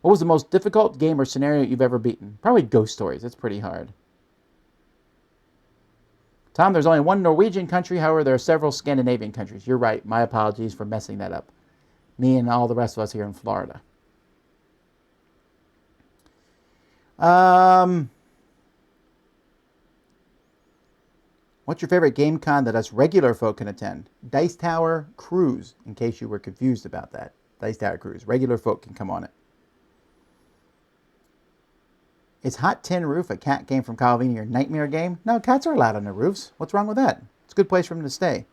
What was the most difficult game or scenario you've ever beaten? Probably Ghost Stories. It's pretty hard. Tom, there's only one Norwegian country. However, there are several Scandinavian countries. You're right. My apologies for messing that up. Me and all the rest of us here in Florida. What's your favorite game con that us regular folk can attend? Dice Tower Cruise, in case you were confused about that. Dice Tower Cruise. Regular folk can come on it. Is Hot Tin Roof a cat game from Call of Duty your nightmare game? No, cats are allowed on the roofs. What's wrong with that? It's a good place for them to stay.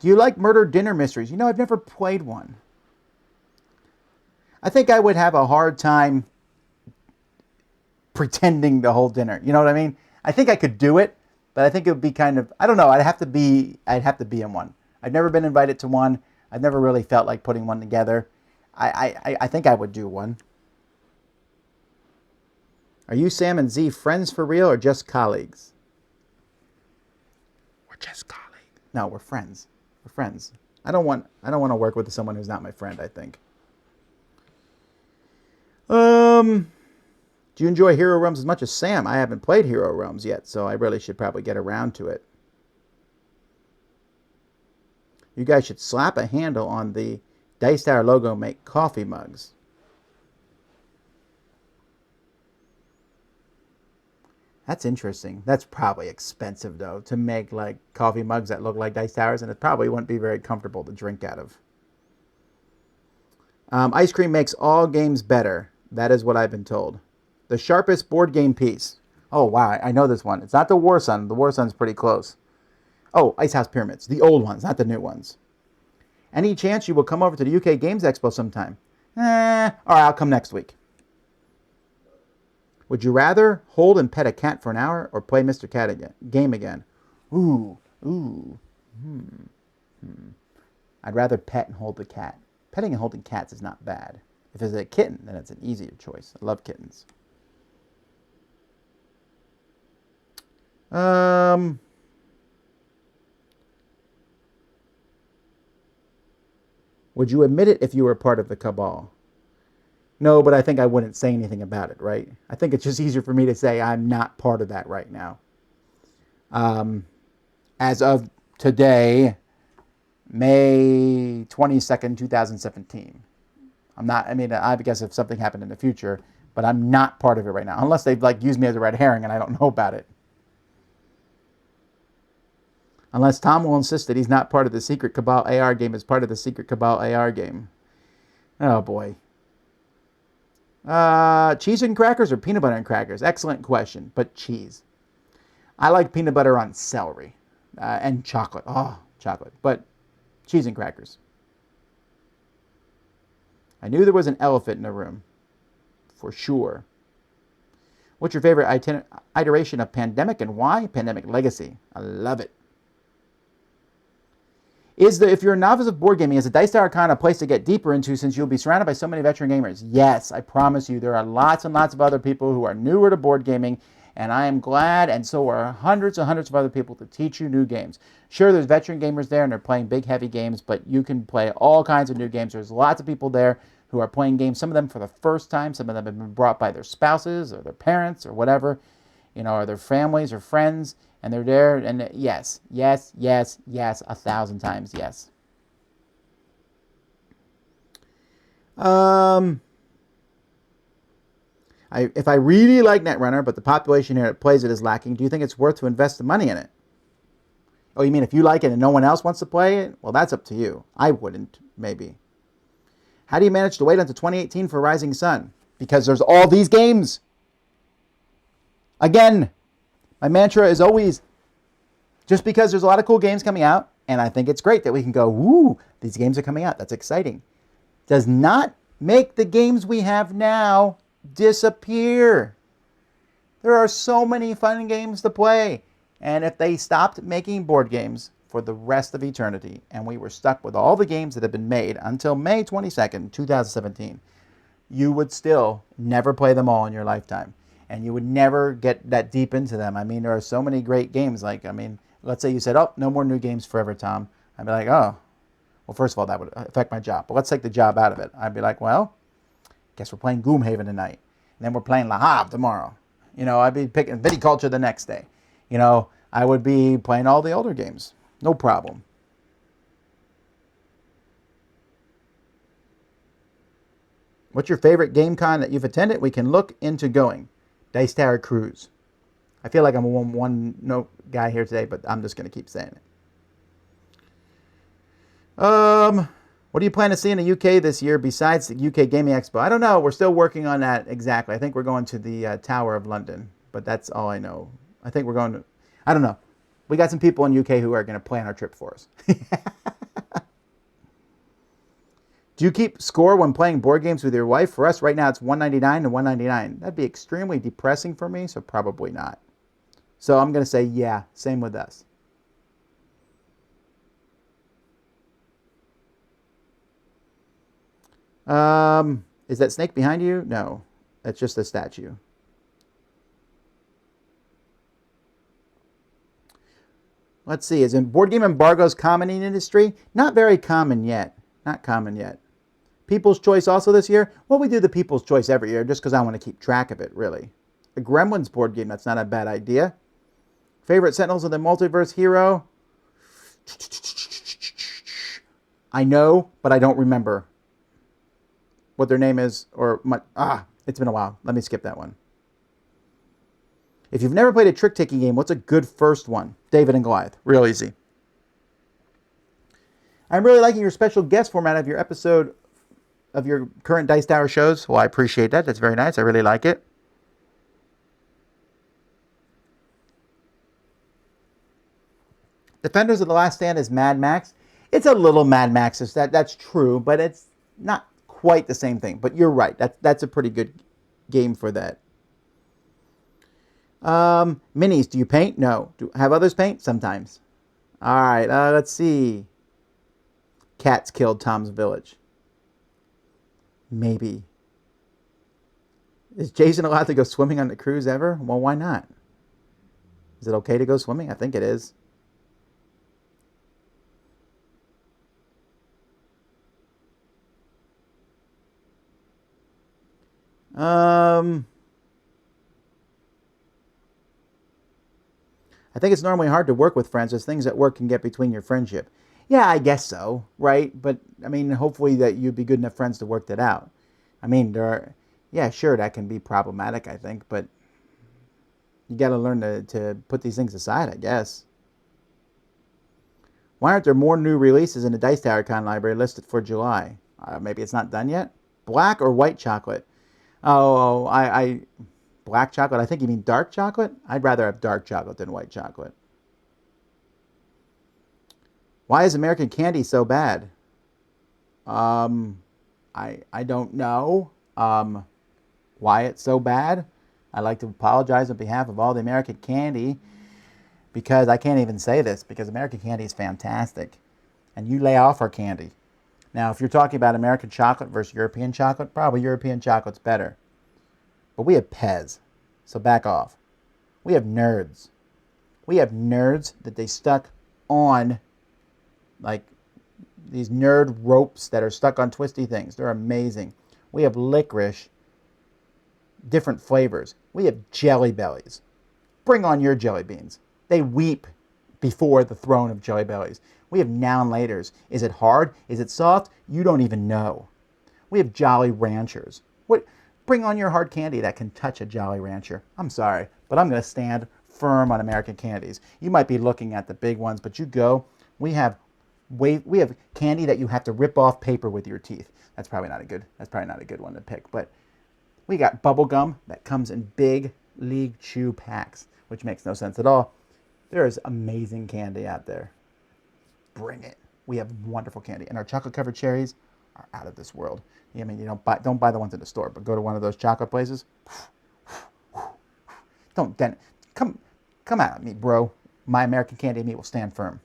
Do you like murder dinner mysteries? You know, I've never played one. I think I would have a hard time pretending the whole dinner. You know what I mean? I think I could do it, but I think it would be kind of, I don't know, I'd have to be in one. I've never been invited to one. I've never really felt like putting one together. I think I would do one. Are you, Sam, and Z friends for real or just colleagues? We're just colleagues. No, we're friends. We're friends. I don't want to work with someone who's not my friend, I think. Do you enjoy Hero Realms as much as Sam? I haven't played Hero Realms yet, so I really should probably get around to it. You guys should slap a handle on the Dice Tower logo, make coffee mugs. That's interesting. That's probably expensive, though, to make like coffee mugs that look like Dice Towers, and it probably wouldn't be very comfortable to drink out of. Ice cream makes all games better. That is what I've been told. The sharpest board game piece. Oh, wow. I know this one. It's not the War Sun. The War Sun's pretty close. Oh, Ice House Pyramids. The old ones, not the new ones. Any chance you will come over to the UK Games Expo sometime? All right, I'll come next week. Would you rather hold and pet a cat for an hour or play Mr. Cat game again? Ooh. I'd rather pet and hold the cat. Petting and holding cats is not bad. If it's a kitten, then it's an easier choice. I love kittens. Would you admit it if you were part of the cabal? No, but I think I wouldn't say anything about it, right? I think it's just easier for me to say I'm not part of that right now. As of today, May 22nd, 2017. I guess if something happened in the future, but I'm not part of it right now. Unless they've used me as a red herring and I don't know about it. Unless Tom will insist that he's not part of the Secret Cabal AR game as part of the Secret Cabal AR game. Oh, boy. Cheese and crackers or peanut butter and crackers? Excellent question, but cheese. I like peanut butter on celery and chocolate. Oh, chocolate. But cheese and crackers. I knew there was an elephant in the room. For sure. What's your favorite iteration of Pandemic and why? Pandemic Legacy. I love it. If you're a novice of board gaming, is the Dice Tower Con a place to get deeper into since you'll be surrounded by so many veteran gamers? Yes, I promise you. There are lots and lots of other people who are newer to board gaming, and I am glad, and so are hundreds and hundreds of other people to teach you new games. Sure, there's veteran gamers there, and they're playing big, heavy games, but you can play all kinds of new games. There's lots of people there who are playing games, some of them for the first time. Some of them have been brought by their spouses or their parents or whatever, or their families or friends. And they're there, and yes, 1,000 times yes. If I really like Netrunner, but the population here that plays it is lacking, do you think it's worth to invest the money in it? Oh, you mean if you like it and no one else wants to play it? Well, that's up to you. I wouldn't, maybe. How do you manage to wait until 2018 for Rising Sun? Because there's all these games. Again, my mantra is always, just because there's a lot of cool games coming out, and I think it's great that we can go, woo, these games are coming out. That's exciting. Does not make the games we have now disappear. There are so many fun games to play. And if they stopped making board games for the rest of eternity, and we were stuck with all the games that have been made until May 22nd, 2017, you would still never play them all in your lifetime. And you would never get that deep into them. There are so many great games. Let's say you said, oh, no more new games forever, Tom. I'd be like, oh. Well, first of all, that would affect my job. But let's take the job out of it. I'd be like, well, guess we're playing Gloomhaven tonight. And then we're playing Le Havre tomorrow. I'd be picking Viticulture the next day. I would be playing all the older games. No problem. What's your favorite Gamecon that you've attended? We can look into going. Dice Tower Cruise. I feel like I'm a one-note guy here today, but I'm just going to keep saying it. What do you plan to see in the UK this year besides the UK Gaming Expo? I don't know. We're still working on that exactly. I think we're going to the Tower of London, but that's all I know. I think we're going to... I don't know. We got some people in UK who are going to plan our trip for us. Do you keep score when playing board games with your wife? For us, right now, it's 199 to 199. That'd be extremely depressing for me, so probably not. So I'm going to say, yeah, same with us. Is that snake behind you? No, that's just a statue. Let's see. Is board game embargoes common in the industry? Not very common yet. Not common yet. People's Choice also this year? Well, we do the People's Choice every year just because I want to keep track of it, really. The Gremlins board game, that's not a bad idea. Favorite Sentinels of the Multiverse hero? I know, but I don't remember what their name is. It's been a while. Let me skip that one. If you've never played a trick-taking game, what's a good first one? David and Goliath. Real easy. I'm really liking your special guest format of your episode of your current Dice Tower shows. Well, I appreciate that. That's very nice. I really like it. Defenders of the Last Stand is Mad Max. It's a little Mad Max. That's true, but it's not quite the same thing. But you're right. That's a pretty good game for that. Minis, do you paint? No. Do have others paint? Sometimes. All right, let's see. Cats killed Tom's village. Maybe. Is Jason allowed to go swimming on the cruise ever? Well, why not? Is it okay to go swimming? I think it is. I think it's normally hard to work with friends as things at work can get between your friendship. Yeah, I guess so, right? But, I mean, hopefully that you'd be good enough friends to work that out. I mean, sure, that can be problematic, I think, but you got to learn to put these things aside, I guess. Why aren't there more new releases in the Dice Tower Con library listed for July? Maybe it's not done yet? Black or white chocolate? Oh, black chocolate? I think you mean dark chocolate? I'd rather have dark chocolate than white chocolate. Why is American candy so bad? I don't know why it's so bad. I'd like to apologize on behalf of all the American candy because I can't even say this because American candy is fantastic. And you lay off our candy. Now, if you're talking about American chocolate versus European chocolate, probably European chocolate's better. But we have Pez, so back off. We have nerds. We have nerds that they stuck on, like, these nerd ropes that are stuck on twisty things. They're amazing. We have licorice, different flavors. We have Jelly Bellies. Bring on your jelly beans. They weep before the throne of Jelly Bellies. We have Now and Laters. Is it hard? Is it soft? You don't even know. We have Jolly Ranchers. Bring on your hard candy that can touch a Jolly Rancher. I'm sorry, but I'm going to stand firm on American candies. You might be looking at the big ones, but you go. We have candy that you have to rip off paper with your teeth. That's probably not a good one to pick. But we got bubble gum that comes in big league chew packs, which makes no sense at all. There is amazing candy out there. Bring it. We have wonderful candy, and our chocolate covered cherries are out of this world. I mean, you don't buy the ones in the store, but go to one of those chocolate places. Come at me, bro. My American candy meat will stand firm,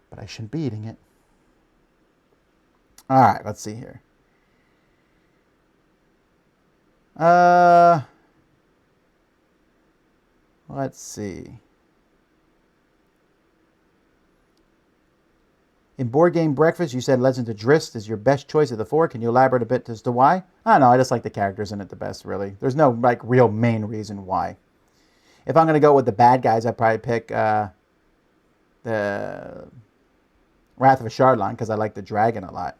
but I shouldn't be eating it. All right, let's see here. Let's see. In Board Game Breakfast, you said Legends of Drist is your best choice of the four. Can you elaborate a bit as to why? I don't know. I just like the characters in it the best, really. There's no real main reason why. If I'm going to go with the bad guys, I'd probably pick the Wrath of Ashardlan because I like the dragon a lot.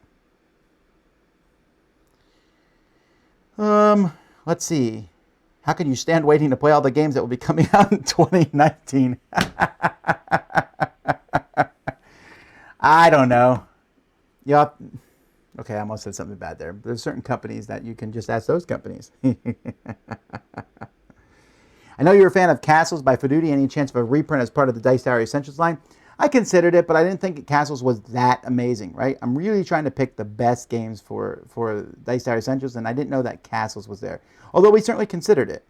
Let's see. How can you stand waiting to play all the games that will be coming out in 2019? I don't know. Yep. Okay, I almost said something bad there. There's certain companies that you can just ask those companies. I know you're a fan of Castles by Fiduti. Any chance of a reprint as part of the Dice Tower Essentials line? I considered it, but I didn't think Castles was that amazing, right? I'm really trying to pick the best games for Dice Tower Essentials, and I didn't know that Castles was there. Although we certainly considered it.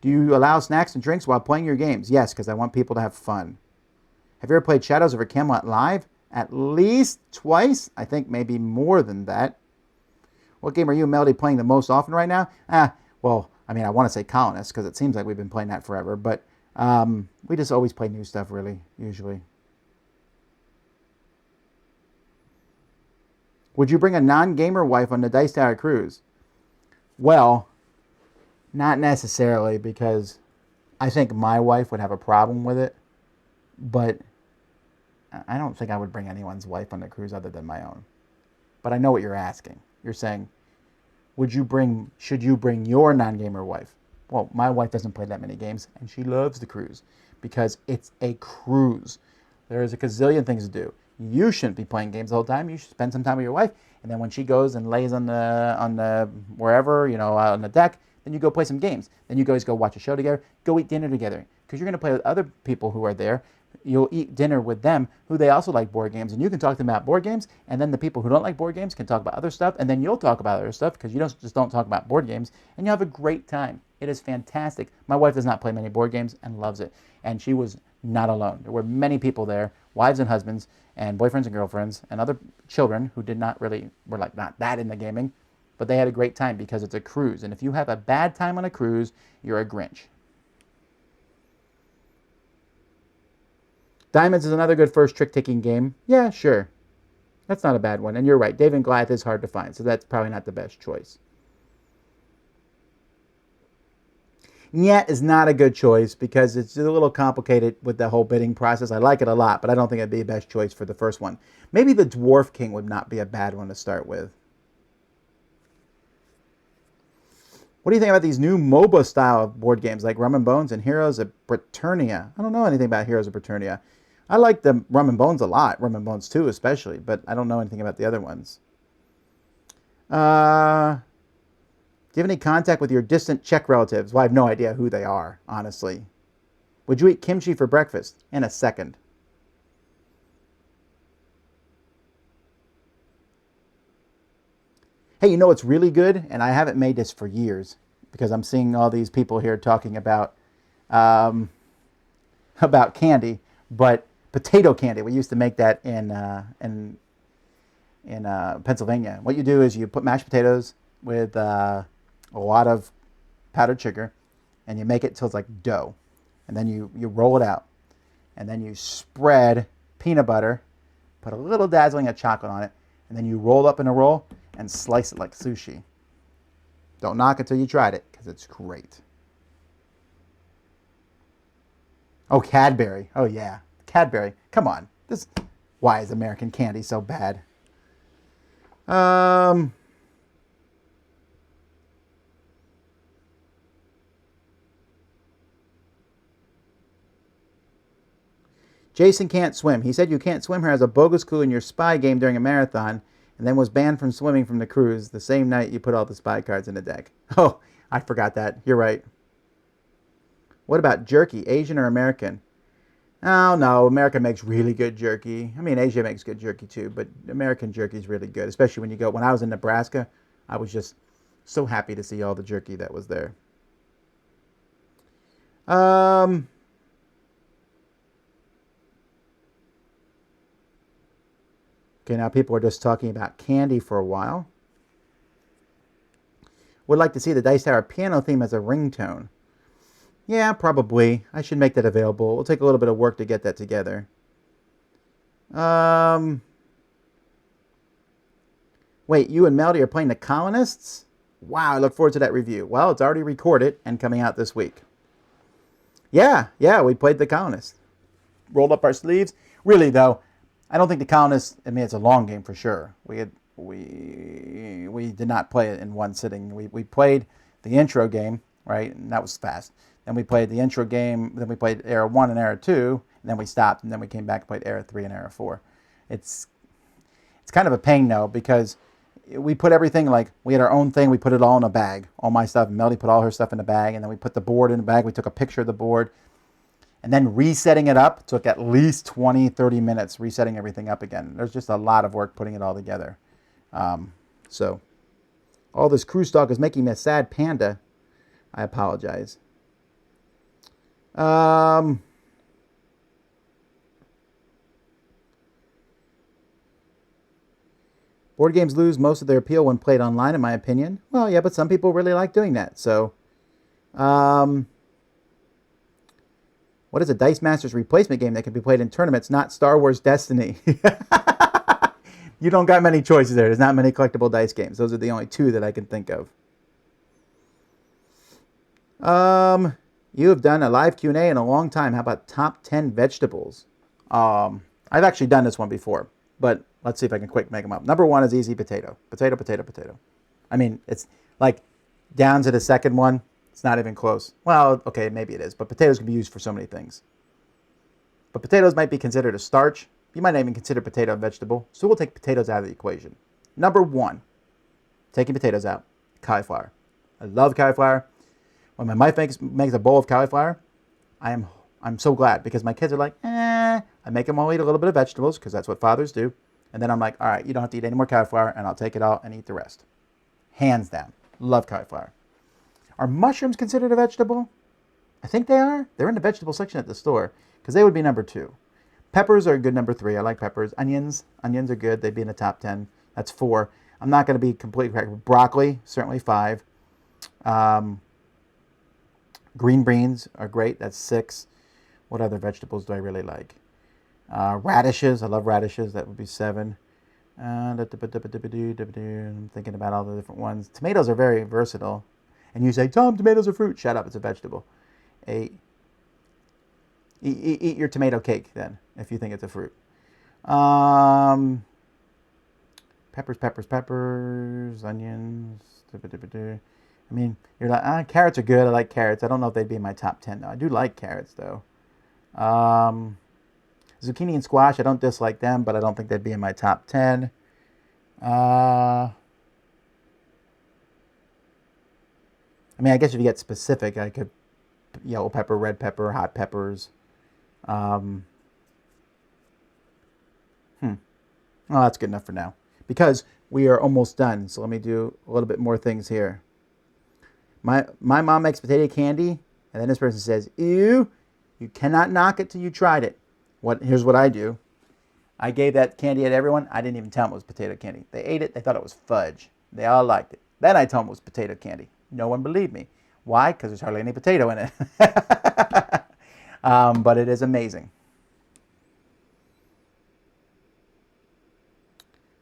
Do you allow snacks and drinks while playing your games? Yes, because I want people to have fun. Have you ever played Shadows over Camelot live? At least twice. I think maybe more than that. What game are you and Melody playing the most often right now? Well, I mean, I want to say Colonists because it seems like we've been playing that forever. But We just always play new stuff, really, usually. Would you bring a non-gamer wife on the Dice Tower cruise? Well, not necessarily, because I think my wife would have a problem with it, but I don't think I would bring anyone's wife on the cruise other than my own. But I know what you're asking. You're saying, should you bring your non-gamer wife? Well, my wife doesn't play that many games, and she loves the cruise because it's a cruise. There is a gazillion things to do. You shouldn't be playing games the whole time. You should spend some time with your wife, and then when she goes and lays on the wherever, out on the deck, then you go play some games. Then you guys go watch a show together, go eat dinner together, because you're going to play with other people who are there. You'll eat dinner with them who they also like board games, and you can talk to them about board games, and then the people who don't like board games can talk about other stuff, and then you'll talk about other stuff because you don't talk about board games, and you'll have a great time. It is fantastic. My wife does not play many board games and loves it, and she was not alone. There were many people there, wives and husbands, and boyfriends and girlfriends, and other children who were not that into gaming, but they had a great time because it's a cruise, and if you have a bad time on a cruise, you're a Grinch. Diamonds is another good first trick-taking game. Yeah, sure. That's not a bad one. And you're right, David and Goliath is hard to find, so that's probably not the best choice. Nyet is not a good choice because it's a little complicated with the whole bidding process. I like it a lot, but I don't think it'd be the best choice for the first one. Maybe the Dwarf King would not be a bad one to start with. What do you think about these new MOBA style board games like Rum and Bones and Heroes of Britannia? I don't know anything about Heroes of Britannia. I like the Rum and Bones a lot, Rum and Bones 2 especially, but I don't know anything about the other ones. Do you have any contact with your distant Czech relatives? Well, I have no idea who they are, honestly. Would you eat kimchi for breakfast? In a second. Hey, you know what's really good? And I haven't made this for years because I'm seeing all these people here talking about candy, but potato candy. We used to make that in Pennsylvania. What you do is you put mashed potatoes with a lot of powdered sugar, and you make it till it's like dough, and then you roll it out, and then you spread peanut butter, put a little dazzling of chocolate on it, and then you roll up in a roll and slice it like sushi. Don't knock it till you tried it, because it's great. Oh, Cadbury. Oh, yeah. Cadbury. Come on. Why is American candy so bad? Jason can't swim. He said you can't swim here as a bogus clue in your spy game during a marathon, and then was banned from swimming from the cruise the same night you put all the spy cards in the deck. Oh, I forgot that. You're right. What about jerky, Asian or American? Oh, no, America makes really good jerky. I mean, Asia makes good jerky too, but American jerky is really good, especially when I was in Nebraska, I was just so happy to see all the jerky that was there. Okay, now people are just talking about candy for a while. Would like to see the Dice Tower piano theme as a ringtone. Yeah, probably. I should make that available. It'll take a little bit of work to get that together. Wait, you and Melody are playing the Colonists? Wow, I look forward to that review. Well, it's already recorded and coming out this week. Yeah, we played the Colonists. Rolled up our sleeves. Really, though, I don't think the Colonists, I mean, it's a long game for sure. We did not play it in one sitting. We played the intro game, right? And that was fast. Then we played the intro game. Then we played Era 1 and Era 2. And then we stopped. And then we came back and played Era 3 and Era 4. It's kind of a pain, though, because we put everything, like, we had our own thing. We put it all in a bag. All my stuff. Melody put all her stuff in a bag. And then we put the board in the bag. We took a picture of the board. And then resetting it up took at least 20, 30 minutes resetting everything up again. There's just a lot of work putting it all together. So all this cruise talk is making me a sad panda. I apologize. Board games lose most of their appeal when played online, in my opinion. Well, yeah, but some people really like doing that. So, What is a Dice Masters replacement game that can be played in tournaments, not Star Wars Destiny? You don't got many choices there. There's not many collectible dice games. Those are the only two that I can think of. You have done a live Q&A in a long time. How about top 10 vegetables? I've actually done this one before, but let's see if I can quick make them up. Number 1 is easy potato. Potato, potato, potato. I mean, it's like down to the second one. It's not even close. Well, okay, maybe it is, but potatoes can be used for so many things. But potatoes might be considered a starch. You might not even consider potato a vegetable, so we'll take potatoes out of the equation. Number 1, taking potatoes out, cauliflower. I love cauliflower. When my wife makes a bowl of cauliflower, I'm so glad because my kids are like, I make them all eat a little bit of vegetables because that's what fathers do. And then I'm like, all right, you don't have to eat any more cauliflower, and I'll take it all and eat the rest. Hands down. Love cauliflower. Are mushrooms considered a vegetable? I think they are. They're in the vegetable section at the store because they would be number 2. Peppers are a good number 3. I like peppers. Onions are good. They'd be in the top 10. That's 4. I'm not going to be completely correct. Broccoli, certainly 5. Green beans are great. That's 6. What other vegetables do I really like? Radishes. I love radishes. That would be 7. I'm thinking about all the different ones. Tomatoes are very versatile. And you say, Tom, tomatoes are fruit. Shut up. It's a vegetable. 8. Eat your tomato cake then, if you think it's a fruit. Peppers, onions. I mean, you're like, carrots are good. I like carrots. I don't know if they'd be in my top 10, though. I do like carrots, though. Zucchini and squash, I don't dislike them, but I don't think they'd be in my top 10. I mean, I guess if you get specific, I could yellow pepper, red pepper, hot peppers. Well, that's good enough for now because we are almost done. So let me do a little bit more things here. My mom makes potato candy, and then this person says, ew, you cannot knock it till you tried it. Here's what I do. I gave that candy to everyone. I didn't even tell them it was potato candy. They ate it. They thought it was fudge. They all liked it. Then I told them it was potato candy. No one believed me. Why? Because there's hardly any potato in it. But it is amazing.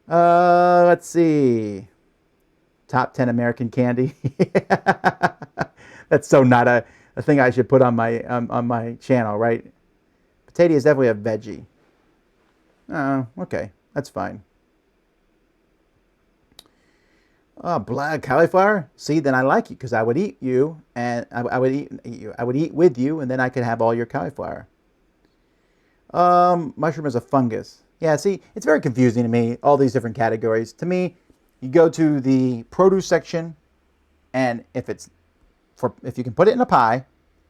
Let's see. Top 10 American candy. That's so not a thing I should put on my channel, right? Potato is definitely a veggie. Oh, okay. That's fine. Black cauliflower. See, then I like you because I would eat you, and I would eat you. I would eat with you, and then I could have all your cauliflower. Mushroom is a fungus. Yeah, see, it's very confusing to me, all these different categories. To me, you go to the produce section, and if you can put it in a pie,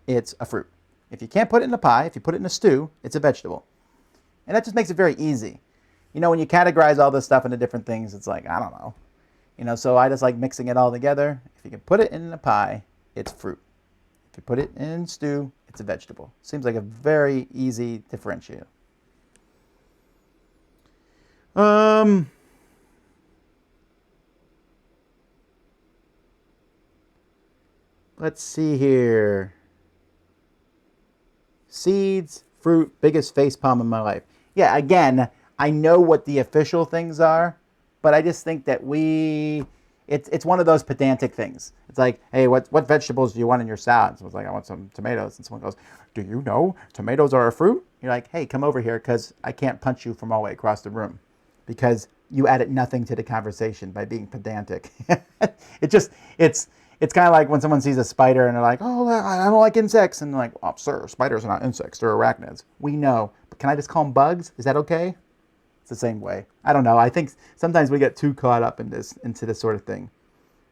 it's a fruit. If you can't put it in a pie, if you put it in a stew, it's a vegetable. And that just makes it very easy. You know, when you categorize all this stuff into different things, it's like, I don't know. You know, so I just like mixing it all together. If you can put it in a pie, it's fruit. If you put it in stew, it's a vegetable. Seems like a very easy differentiator. Let's see here. Seeds, fruit, biggest facepalm in my life. Yeah, again, I know what the official things are, but I just think that it's one of those pedantic things. It's like, hey, what vegetables do you want in your salad? So it's like, I want some tomatoes. And someone goes, do you know tomatoes are a fruit? You're like, hey, come over here because I can't punch you from all the way across the room because you added nothing to the conversation by being pedantic. It's kind of like when someone sees a spider and they're like, oh, I don't like insects. And they're like, oh, sir, spiders are not insects. They're arachnids. We know. But can I just call them bugs? Is that okay? It's the same way. I don't know. I think sometimes we get too caught up into this sort of thing.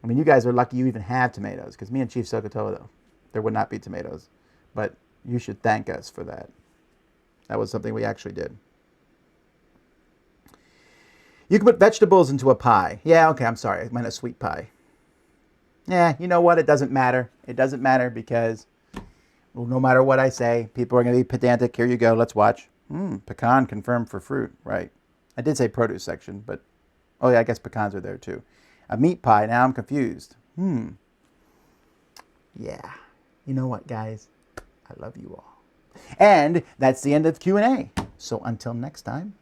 I mean, you guys are lucky you even have tomatoes because me and Chief Sokotoa, there would not be tomatoes. But you should thank us for that. That was something we actually did. You can put vegetables into a pie. Yeah, okay, I'm sorry. I meant a sweet pie. Yeah, you know what? It doesn't matter. It doesn't matter because no matter what I say, people are going to be pedantic. Here you go. Let's watch. Pecan confirmed for fruit. Right. I did say produce section, but oh yeah, I guess pecans are there too. A meat pie. Now I'm confused. Yeah. You know what, guys? I love you all. And that's the end of Q&A. So until next time,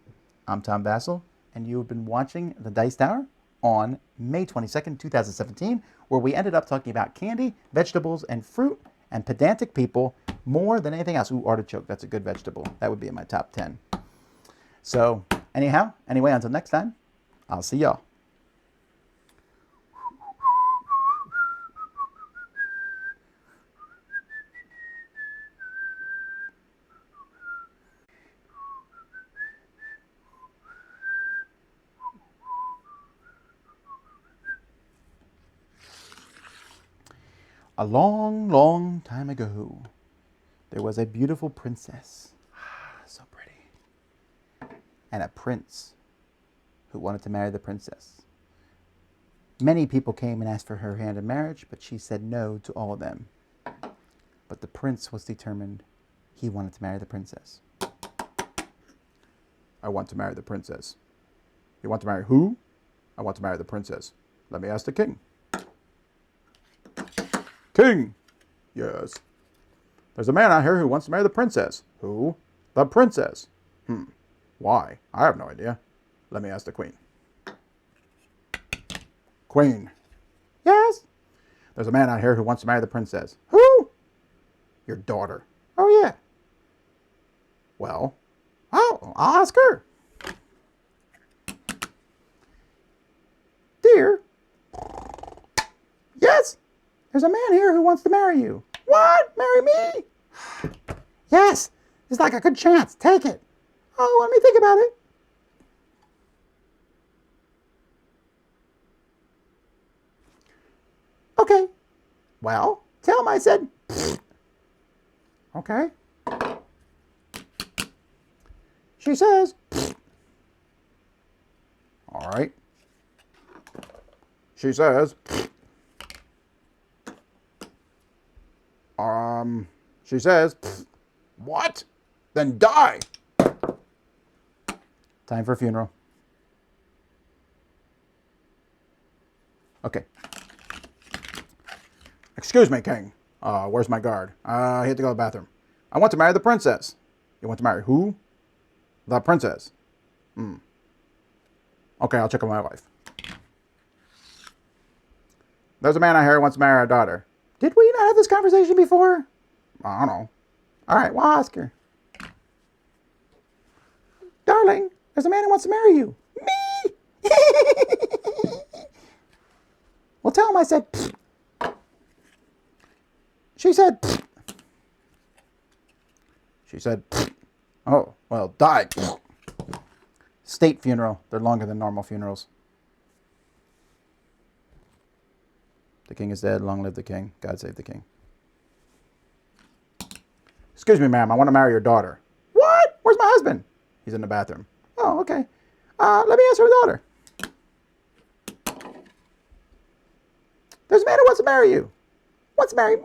I'm Tom Vasel, and you have been watching The Dice Tower on May 22nd, 2017, where we ended up talking about candy, vegetables, and fruit, and pedantic people more than anything else. Ooh, artichoke, that's a good vegetable. That would be in my top 10. So anyway, until next time, I'll see y'all. A long, long time ago, there was a beautiful princess, so pretty, and a prince who wanted to marry the princess. Many people came and asked for her hand in marriage, but she said no to all of them. But the prince was determined. He wanted to marry the princess. I want to marry the princess. You want to marry who? I want to marry the princess. Let me ask the king. King! Yes. There's a man out here who wants to marry the princess. Who? The princess. Why? I have no idea. Let me ask the queen. Queen. Yes? There's a man out here who wants to marry the princess. Who? Your daughter. Oh, yeah. Well, I'll ask her. Dear. Yes? There's a man here who wants to marry you. What? Marry me? Yes. It's like a good chance. Take it. Oh, let me think about it. Okay. Well, tell him I said. Okay. She says. All right. She says. She says, what? Then die. Time for a funeral. Okay. Excuse me, King. Where's my guard? He had to go to the bathroom. I want to marry the princess. You want to marry who? The princess. Okay, I'll check on my wife. There's a man out here who wants to marry our daughter. Did we not have this conversation before? I don't know. All right, well, I'll ask her. Darling, there's a man who wants to marry you. Me? Well, tell him I said. She said. She said. Oh, well, die. State funeral. They're longer than normal funerals. The king is dead. Long live the king. God save the king. Excuse me, ma'am. I want to marry your daughter. What? Where's my husband? He's in the bathroom. Oh, okay. Let me ask her daughter. There's a man who wants to marry you. Wants to marry me?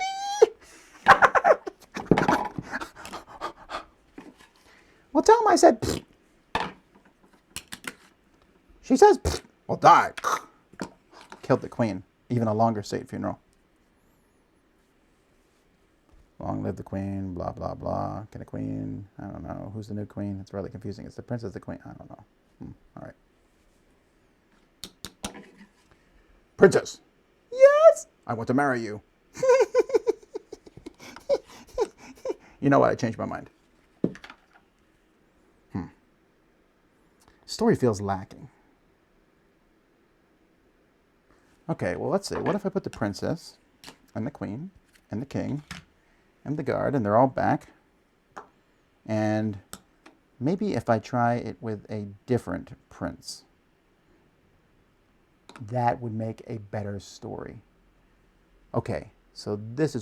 Well, tell him I said. She says. Well, die. Killed the queen. Even a longer state funeral. Long live the queen, blah, blah, blah. Can a queen? I don't know. Who's the new queen? It's really confusing. It's the princess, the queen. I don't know. All right. Princess. Yes? I want to marry you. You know what? I changed my mind. Story feels lacking. Okay, well, let's see. What if I put the princess and the queen and the king and the guard, and they're all back? And maybe if I try it with a different prince, that would make a better story. Okay, so this is